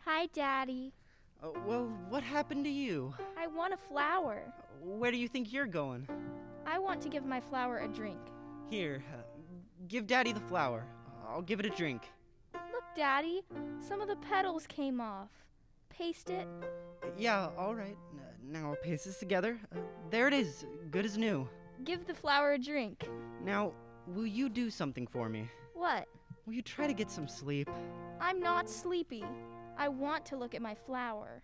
Hi, Daddy. Well, what happened to you? I want a flower. Where do you think you're going? I want to give my flower a drink. Here, give Daddy the flower. I'll give it a drink. Look, Daddy, some of the petals came off. Paste it. Yeah, all right. Now I'll paste this together. There it is, good as new. Give the flower a drink. Now, will you do something for me? What? Will you try to get some sleep? I'm not sleepy. I want to look at my flower.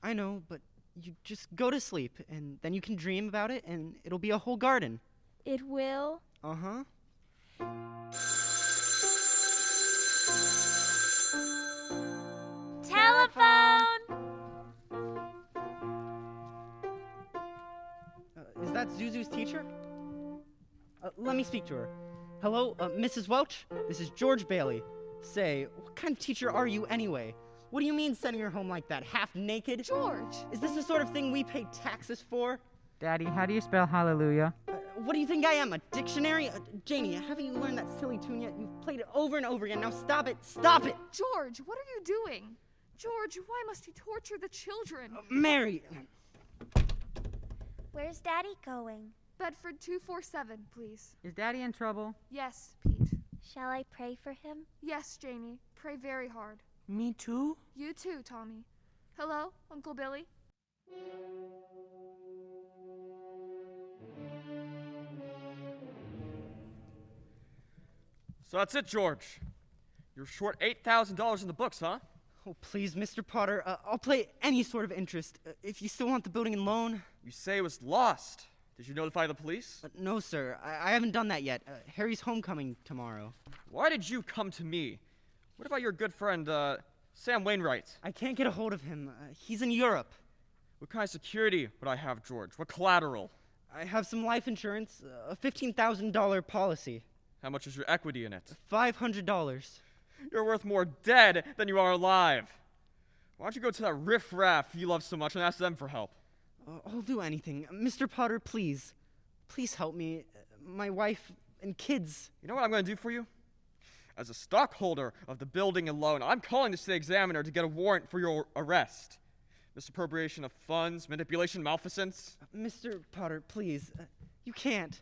I know, but you just go to sleep, and then you can dream about it, and it'll be a whole garden. It will? Uh-huh. Telephone! Is that Zuzu's teacher? Let me speak to her. Hello, Mrs. Welch? This is George Bailey. Say, what kind of teacher are you anyway? What do you mean sending her home like that, half naked? George! Is this the sort of thing we pay taxes for? Daddy, how do you spell hallelujah? What do you think I am, a dictionary? Janie, haven't you learned that silly tune yet? You've played it over and over again. Now stop it! Stop it! George, what are you doing? George, why must he torture the children? Mary! Where's Daddy going? Bedford 247, please. Is Daddy in trouble? Yes, Pete. Shall I pray for him? Yes, Janie. Pray very hard. Me too? You too, Tommy. Hello, Uncle Billy? So that's it, George. You're short $8,000 in the books, huh? Oh, please, Mr. Potter. I'll pay any sort of interest. If you still want the building and loan. You say it was lost. Did you notify the police? No, sir. I haven't done that yet. Harry's homecoming tomorrow. Why did you come to me? What about your good friend, Sam Wainwright? I can't get a hold of him. He's in Europe. What kind of security would I have, George? What collateral? I have some life insurance, a $15,000 policy. How much is your equity in it? $500. You're worth more dead than you are alive. Why don't you go to that riff-raff you love so much and ask them for help? I'll do anything. Mr. Potter, please. Please help me. My wife and kids. You know what I'm going to do for you? As a stockholder of the building and loan, I'm calling the state examiner to get a warrant for your arrest. Misappropriation of funds, manipulation, malfeasance. Mr. Potter, please. You can't.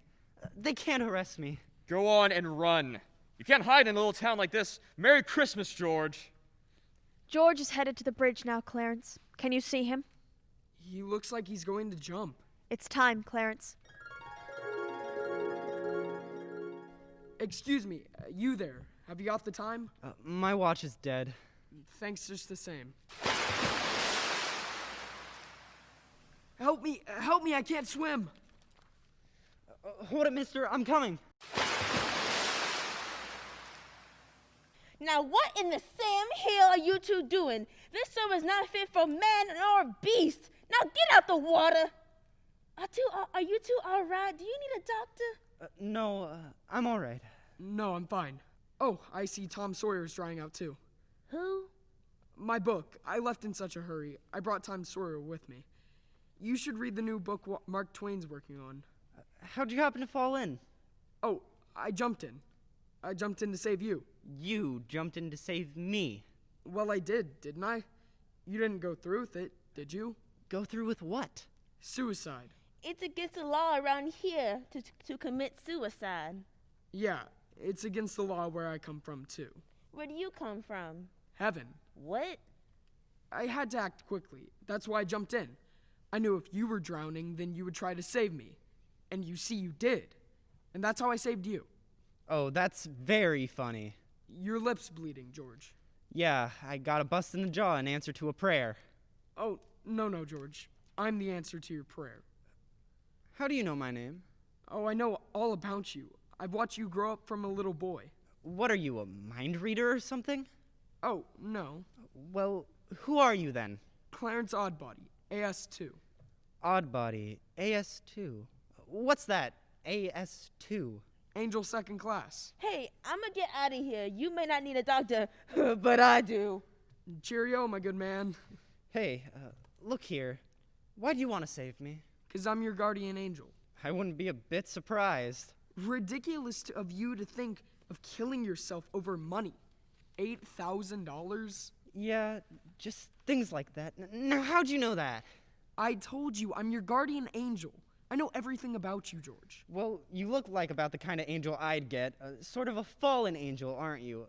They can't arrest me. Go on and run. You can't hide in a little town like this. Merry Christmas, George. George is headed to the bridge now, Clarence. Can you see him? He looks like he's going to jump. It's time, Clarence. Excuse me, you there. Have you got the time? My watch is dead. Thanks just the same. Help me, I can't swim. Hold it, mister, I'm coming. Now, what in the Sam Hill are you two doing? This show is not fit for man nor beast. Now get out the water. Are you two all right? Do you need a doctor? No, I'm all right. No, I'm fine. Oh, I see Tom Sawyer's drying out too. Who? My book. I left in such a hurry. I brought Tom Sawyer with me. You should read the new book Mark Twain's working on. How'd you happen to fall in? Oh, I jumped in. I jumped in to save you. You jumped in to save me. Well, I did, didn't I? You didn't go through with it, did you? Go through with what? Suicide. It's against the law around here to commit suicide. Yeah, it's against the law where I come from, too. Where do you come from? Heaven. What? I had to act quickly. That's why I jumped in. I knew if you were drowning, then you would try to save me. And you see you did. And that's how I saved you. Oh, that's very funny. Your lip's bleeding, George. Yeah, I got a bust in the jaw in answer to a prayer. Oh, no, George. I'm the answer to your prayer. How do you know my name? Oh, I know all about you. I've watched you grow up from a little boy. What are you, a mind reader or something? Oh, no. Well, who are you then? Clarence Oddbody, AS2. Oddbody, AS2. What's that, AS2? Angel second class. Hey, I'm gonna get out of here. You may not need a doctor, but I do. Cheerio, my good man. Hey, look here. Why do you want to save me? 'Cause I'm your guardian angel. I wouldn't be a bit surprised. Ridiculous of you to think of killing yourself over money. $8,000? Yeah, just things like that. Now, how'd you know that? I told you, I'm your guardian angel. I know everything about you, George. Well, you look like about the kind of angel I'd get. Sort of a fallen angel, aren't you?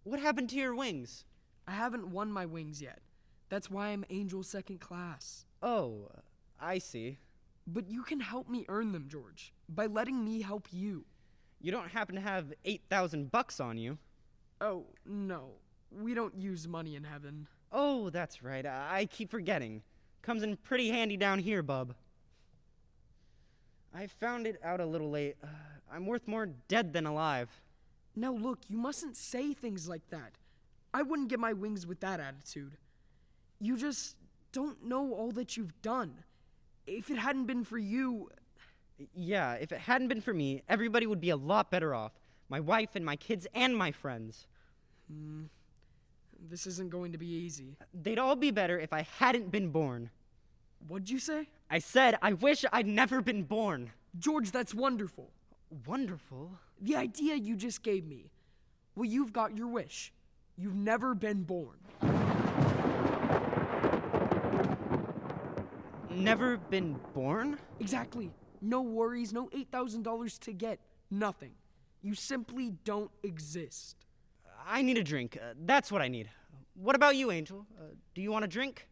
What happened to your wings? I haven't won my wings yet. That's why I'm angel second class. Oh, I see. But you can help me earn them, George, by letting me help you. You don't happen to have $8,000 on you? Oh, no. We don't use money in heaven. Oh, that's right. I keep forgetting. Comes in pretty handy down here, bub. I found it out a little late. I'm worth more dead than alive. Now look, you mustn't say things like that. I wouldn't get my wings with that attitude. You just don't know all that you've done. If it hadn't been for you... Yeah, if it hadn't been for me, everybody would be a lot better off. My wife and my kids and my friends. This isn't going to be easy. They'd all be better if I hadn't been born. What'd you say? I said I wish I'd never been born. George, that's wonderful. Wonderful? The idea you just gave me. Well, you've got your wish. You've never been born. Never been born? Exactly. No worries, no $8,000 to get. Nothing. You simply don't exist. I need a drink. That's what I need. What about you, Angel? Do you want a drink?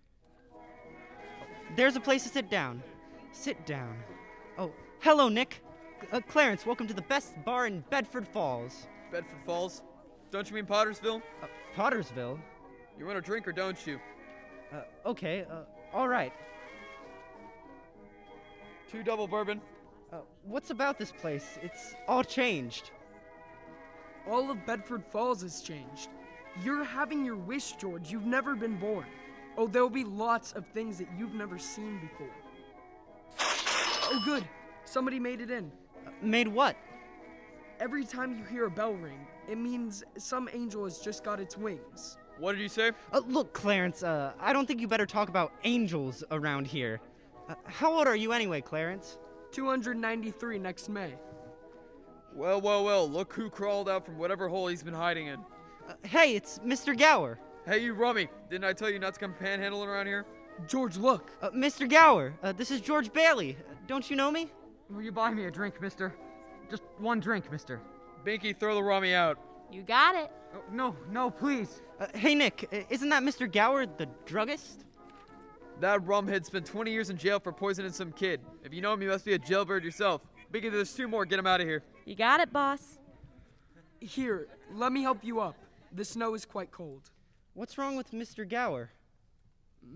There's a place to sit down. Sit down. Oh, hello, Nick. Clarence, welcome to the best bar in Bedford Falls. Bedford Falls? Don't you mean Pottersville? Pottersville? You want a drink or don't you? Okay, all right. 2 double bourbon, What's about this place? It's all changed. All of Bedford Falls has changed. You're having your wish, George. You've never been born. Oh, there'll be lots of things that you've never seen before. Oh, good. Somebody made it in. Made what? Every time you hear a bell ring, it means some angel has just got its wings. What did you say? Look, Clarence, I don't think you better talk about angels around here. How old are you anyway, Clarence? 293 next May. Well, look who crawled out from whatever hole he's been hiding in. Hey, it's Mr. Gower. Hey, you rummy. Didn't I tell you not to come panhandling around here? George, look. Mr. Gower, this is George Bailey. Don't you know me? Will you buy me a drink, mister? Just one drink, mister. Binky, throw the rummy out. You got it. Oh, no, please. Hey, Nick, isn't that Mr. Gower, the druggist? That rumhead spent 20 years in jail for poisoning some kid. If you know him, you must be a jailbird yourself. Binky, there's 2 more. Get him out of here. You got it, boss. Here, let me help you up. The snow is quite cold. What's wrong with Mr. Gower?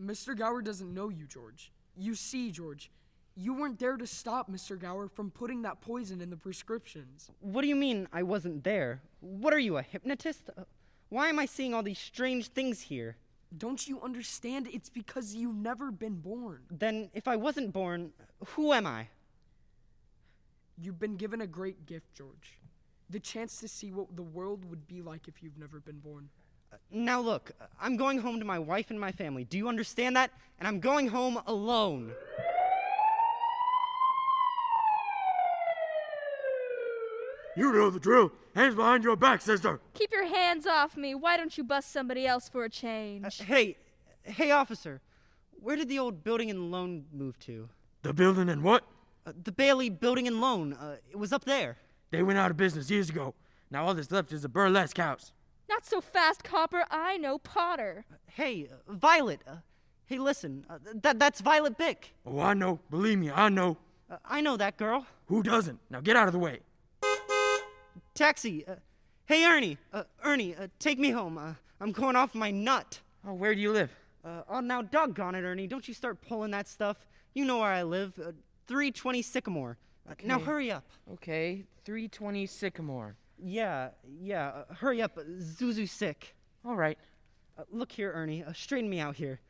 Mr. Gower doesn't know you, George. You see, George, you weren't there to stop Mr. Gower from putting that poison in the prescriptions. What do you mean I wasn't there? What are you, a hypnotist? Why am I seeing all these strange things here? Don't you understand? It's because you've never been born. Then, if I wasn't born, who am I? You've been given a great gift, George. The chance to see what the world would be like if you've never been born. Now look, I'm going home to my wife and my family. Do you understand that? And I'm going home alone. You know the drill. Hands behind your back, sister. Keep your hands off me. Why don't you bust somebody else for a change? Hey, officer. Where did the old building and loan move to? The building and what? The Bailey Building and Loan. It was up there. They went out of business years ago. Now all that's left is a burlesque house. Not so fast, Copper. I know Potter. Hey, Violet. Hey, listen. That's Violet Bick. Oh, I know. Believe me, I know. I know that girl. Who doesn't? Now get out of the way. Taxi. Hey, Ernie. Ernie, take me home. I'm going off my nut. Oh, where do you live? Oh, now doggone it, Ernie. Don't you start pulling that stuff. You know where I live. 320 Sycamore. Okay. Now hurry up. Okay, 320 Sycamore. Yeah. Hurry up. Zuzu's sick. All right. Look here, Ernie. Straighten me out here.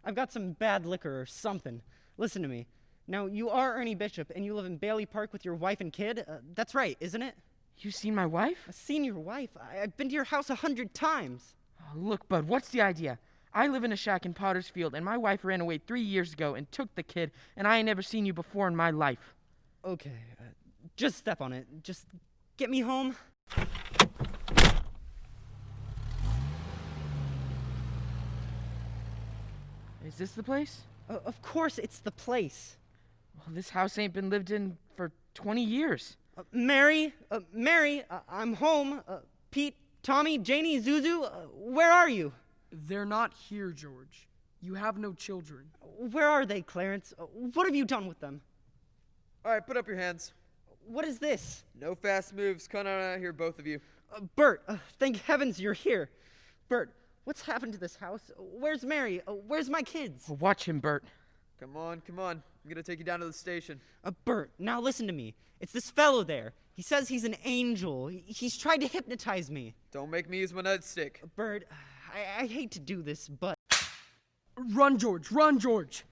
I've got some bad liquor or something. Listen to me. Now, you are Ernie Bishop, and you live in Bailey Park with your wife and kid. That's right, isn't it? You seen my wife? I've seen your wife. I've been to your house 100 times. Oh, look, bud, what's the idea? I live in a shack in Potter's Field, and my wife ran away 3 years ago and took the kid, and I ain't never seen you before in my life. Okay, just step on it. Just get me home. Is this the place? Of course it's the place. Well, this house ain't been lived in for 20 years. Mary, I'm home. Pete, Tommy, Janie, Zuzu, where are you? They're not here, George. You have no children. Where are they, Clarence? What have you done with them? All right, put up your hands. What is this? No fast moves. Come on out here, both of you. Bert, thank heavens you're here. Bert, what's happened to this house? Where's Mary? Where's my kids? Watch him, Bert. Come on. I'm gonna take you down to the station. Bert, now listen to me. It's this fellow there. He says he's an angel. He's tried to hypnotize me. Don't make me use my nightstick. Bert, I hate to do this, but... Run, George! Run, George!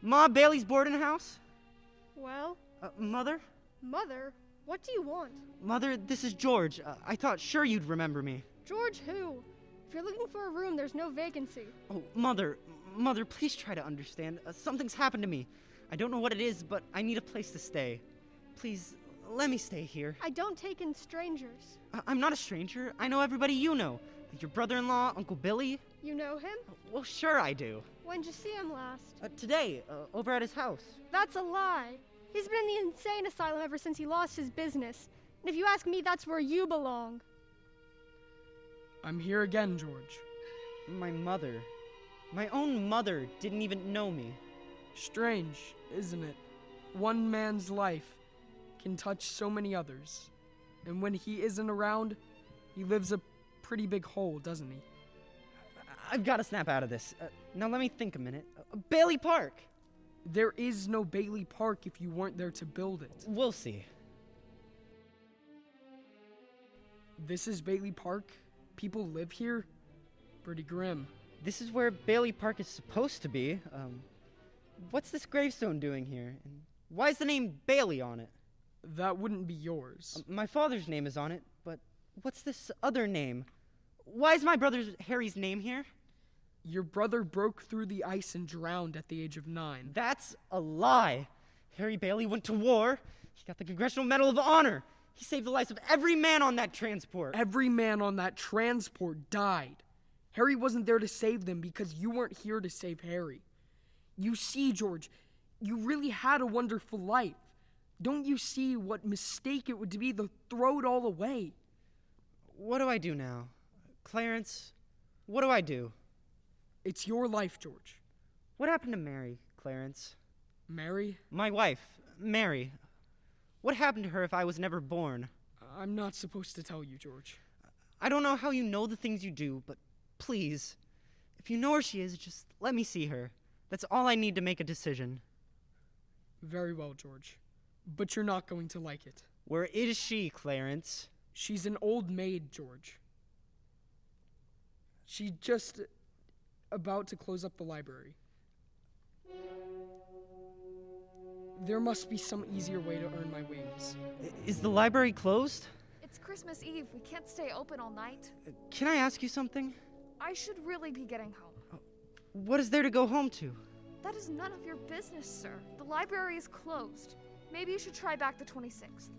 Ma, Bailey's boarding house? Well? Mother? Mother? What do you want? Mother, this is George. I thought sure you'd remember me. George who? If you're looking for a room, there's no vacancy. Oh, Mother, please try to understand. Something's happened to me. I don't know what it is, but I need a place to stay. Please, let me stay here. I don't take in strangers. I'm not a stranger. I know everybody you know. Your brother-in-law, Uncle Billy. You know him? Well, sure I do. When'd you see him last? Today, over at his house. That's a lie. He's been in the insane asylum ever since he lost his business. And if you ask me, that's where you belong. I'm here again, George. My mother. My own mother didn't even know me. Strange, isn't it? One man's life can touch so many others. And when he isn't around, he lives a pretty big hole, doesn't he? I've got to snap out of this. Now let me think a minute. Bailey Park! There is no Bailey Park if you weren't there to build it. We'll see. This is Bailey Park? People live here? Pretty grim. This is where Bailey Park is supposed to be. What's this gravestone doing here? And why is the name Bailey on it? That wouldn't be yours. My father's name is on it, but what's this other name? Why is my brother Harry's name here? Your brother broke through the ice and drowned at the age of 9. That's a lie. Harry Bailey went to war. He got the Congressional Medal of Honor. He saved the lives of every man on that transport. Every man on that transport died. Harry wasn't there to save them because you weren't here to save Harry. You see, George, you really had a wonderful life. Don't you see what mistake it would be to throw it all away? What do I do now? Clarence, what do I do? It's your life, George. What happened to Mary, Clarence? Mary? My wife, Mary. What happened to her if I was never born? I'm not supposed to tell you, George. I don't know how you know the things you do, but please, if you know where she is, just let me see her. That's all I need to make a decision. Very well, George. But you're not going to like it. Where is she, Clarence? She's an old maid, George. She's just about to close up the library. There must be some easier way to earn my wings. Is the library closed? It's Christmas Eve. We can't stay open all night. Can I ask you something? I should really be getting home. What is there to go home to? That is none of your business, sir. The library is closed. Maybe you should try back the 26th.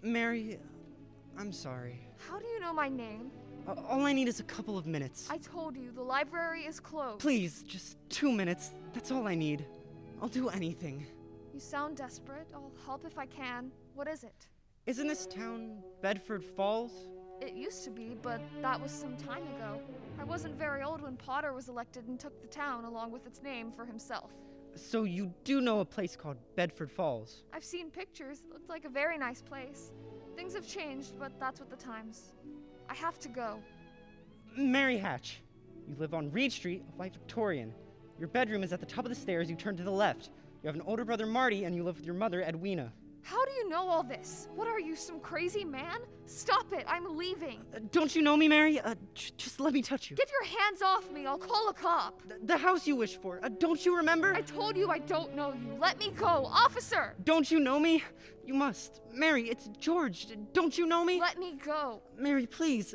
Mary, I'm sorry. How do you know my name? All I need is a couple of minutes. I told you, the library is closed. Please, just 2 minutes. That's all I need. I'll do anything. You sound desperate. I'll help if I can. What is it? Isn't this town Bedford Falls? It used to be, but that was some time ago. I wasn't very old when Potter was elected and took the town along with its name for himself. So you do know a place called Bedford Falls? I've seen pictures. It looked like a very nice place. Things have changed, but that's what the times. I have to go. Mary Hatch, you live on Reed Street, White Victorian. Your bedroom is at the top of the stairs. You turn to the left. You have an older brother, Marty, and you live with your mother, Edwina. How do you know all this? What are you, some crazy man? Stop it, I'm leaving. Don't you know me, Mary? Just let me touch you. Get your hands off me, I'll call a cop. The house you wish for. Don't you remember? I told you I don't know you. Let me go, officer! Don't you know me? You must. Mary, it's George. Don't you know me? Let me go. Mary, please.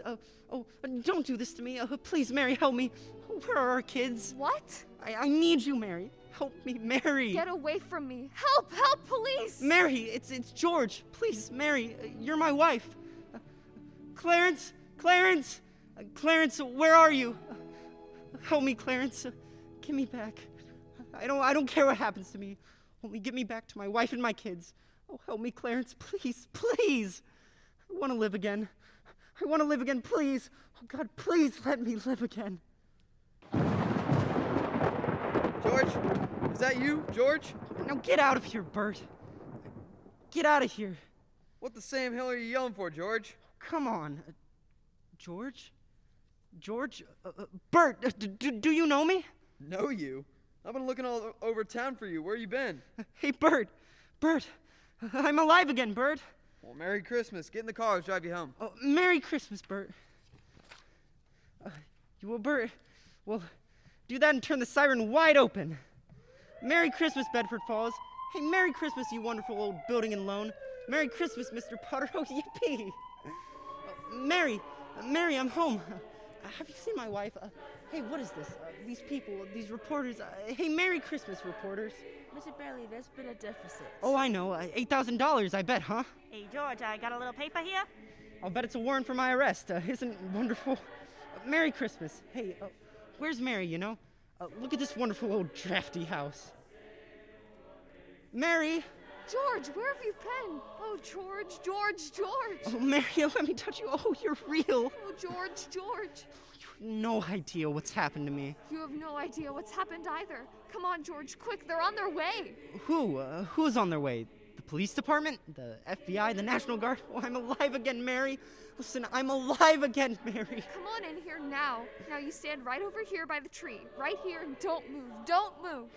Don't do this to me. Please, Mary, help me. Where are our kids? What? I need you, Mary. Help me, Mary. Get away from me. Help! Help, police! Mary, it's George. Please, Mary, you're my wife. Clarence! Clarence! Clarence, where are you? Help me, Clarence. Get me back. I don't care what happens to me. Only get me back to my wife and my kids. Oh, help me, Clarence. Please, please. I want to live again. I want to live again, please. Oh, God, please let me live again. George? Is that you, George? Now get out of here, Bert. Get out of here. What the Sam Hill are you yelling for, George? Come on. George? George? Bert, do you know me? Know you? I've been looking all over town for you. Where you been? Hey, Bert. Bert. I'm alive again, Bert. Well, Merry Christmas. Get in the car. I'll drive you home. Oh, Merry Christmas, Bert. You will, Bert. Well, do that and turn the siren wide open. Merry Christmas, Bedford Falls. Hey, Merry Christmas, you wonderful old building and loan. Merry Christmas, Mr. Potter. Oh, yippee. Mary, I'm home. Have you seen my wife? Hey, what is this? These people, these reporters. Hey, Merry Christmas, reporters. Mr. Bailey, there's been a deficit. Oh, I know. $8,000, I bet, huh? Hey, George, I got a little paper here. I'll bet it's a warrant for my arrest. Isn't it wonderful? Merry Christmas. Hey, where's Mary, you know? Look at this wonderful old drafty house. Mary! George, where have you been? Oh, George. Oh, Mary, let me touch you. Oh, you're real. Oh, George. You have no idea what's happened to me. You have no idea what's happened either. Come on, George, quick, they're on their way. Who's on their way? The police department, the FBI, the National Guard. Oh, I'm alive again, Mary. Listen, I'm alive again, Mary. Come on in here now. Now you stand right over here by the tree. Right here and don't move. Don't move.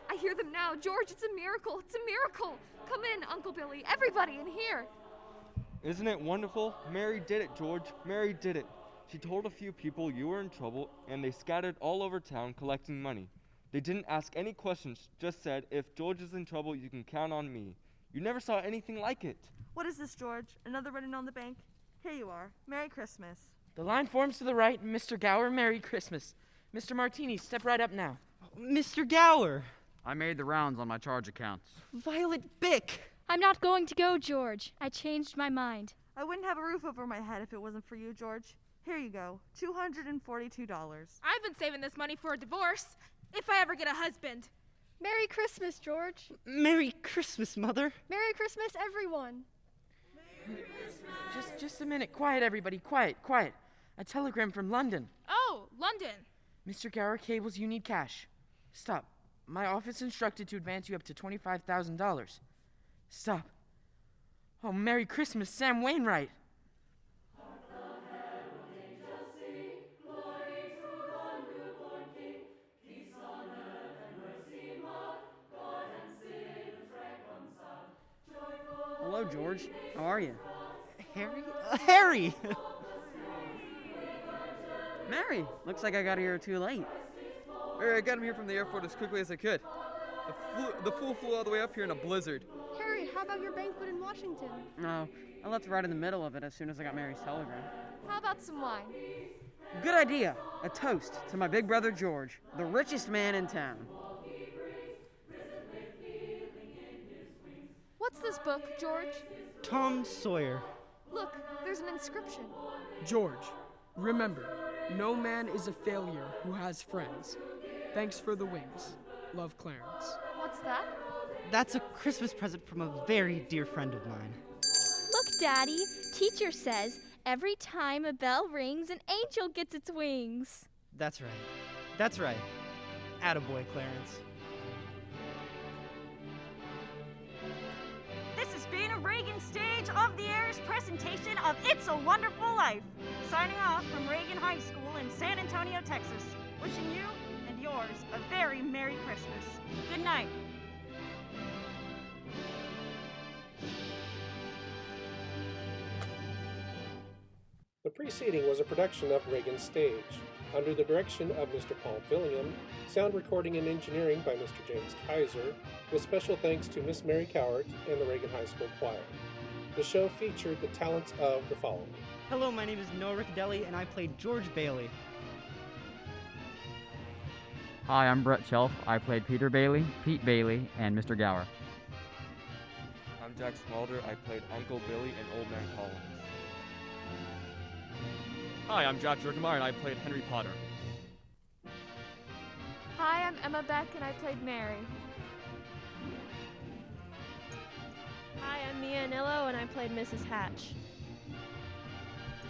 I hear them now. George, it's a miracle. It's a miracle. Come in, Uncle Billy. Everybody in here. Isn't it wonderful? Mary did it, George. Mary did it. She told a few people you were in trouble, and they scattered all over town collecting money. They didn't ask any questions, just said, if George is in trouble, you can count on me. You never saw anything like it. What is this, George? Another running on the bank? Here you are. Merry Christmas. The line forms to the right. Mr. Gower, Merry Christmas. Mr. Martini, step right up now. Mr. Gower. I made the rounds on my charge accounts. Violet Bick. I'm not going to go, George. I changed my mind. I wouldn't have a roof over my head if it wasn't for you, George. Here you go. $242. I've been saving this money for a divorce, if I ever get a husband. Merry Christmas, George. Merry Christmas, Mother. Merry Christmas, everyone. Just a minute. Quiet, everybody. Quiet. A telegram from London. Oh, London. Mr. Gower cables you need cash. Stop. My office instructed to advance you up to $25,000. Stop. Oh, Merry Christmas, Sam Wainwright. Hello, George. How are you? Harry? Harry! Mary, looks like I got here too late. Mary, I got him here from the airport as quickly as I could. The fool flew all the way up here in a blizzard. Harry, how about your banquet in Washington? No, I left right in the middle of it as soon as I got Mary's telegram. How about some wine? Good idea. A toast to my big brother George, the richest man in town. What's this book, George? Tom Sawyer. Look, there's an inscription. George, remember, no man is a failure who has friends. Thanks for the wings. Love, Clarence. What's that? That's a Christmas present from a very dear friend of mine. Look, Daddy. Teacher says every time a bell rings, an angel gets its wings. That's right. Attaboy, Clarence. This has been a Reagan Stage of the Air's presentation of It's a Wonderful Life. Signing off from Reagan High School in San Antonio, Texas. Wishing you and yours a very Merry Christmas. Good night. The preceding was a production of Reagan Stage, under the direction of Mr. Paul Fillingham, sound recording and engineering by Mr. James Kaiser, with special thanks to Miss Mary Cowart and the Reagan High School Choir. The show featured the talents of the following. Hello, my name is Noah Riccadelli, and I played George Bailey. Hi, I'm Brett Shelf. I played Peter Bailey, Pete Bailey, and Mr. Gower. I'm Jack Smalder. I played Uncle Billy and Old Man Collins. Hi, I'm Jack Jerkemar, and I played Henry Potter. Hi, I'm Emma Beck, and I played Mary. Hi, I'm Mia Anillo, and I played Mrs. Hatch.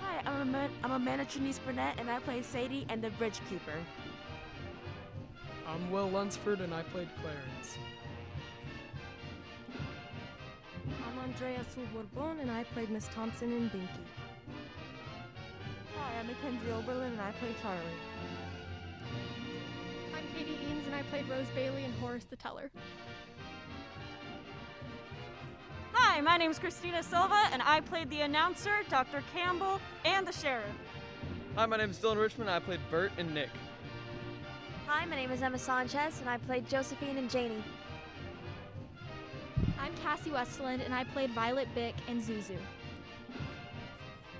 Hi, I'm Amanda Trinice Burnett, and I played Sadie and the Bridge Keeper. I'm Will Lunsford, and I played Clarence. I'm Andrea Sul-Bourbon, and I played Miss Thompson and Binky. Hi, I'm Mackenzie Oberlin, and I played Charlie. I'm Katie Eanes, and I played Rose Bailey and Horace the Teller. Hi, my name is Christina Silva, and I played the announcer, Dr. Campbell, and the sheriff. Hi, my name is Dylan Richmond. I played Bert and Nick. Hi, my name is Emma Sanchez, and I played Josephine and Janie. I'm Cassie Westland, and I played Violet Bick and Zuzu.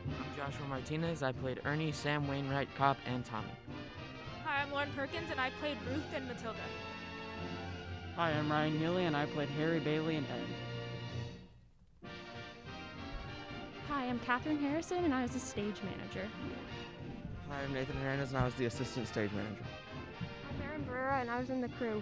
I'm Joshua Martinez. I played Ernie, Sam Wainwright, Cop, and Tommy. Hi, I'm Lauren Perkins, and I played Ruth and Matilda. Hi, I'm Ryan Healy, and I played Harry, Bailey, and Ed. Hi, I'm Katherine Harrison, and I was the stage manager. Hi, I'm Nathan Hernandez, and I was the assistant stage manager. I'm Erin Barrera, and I was in the crew.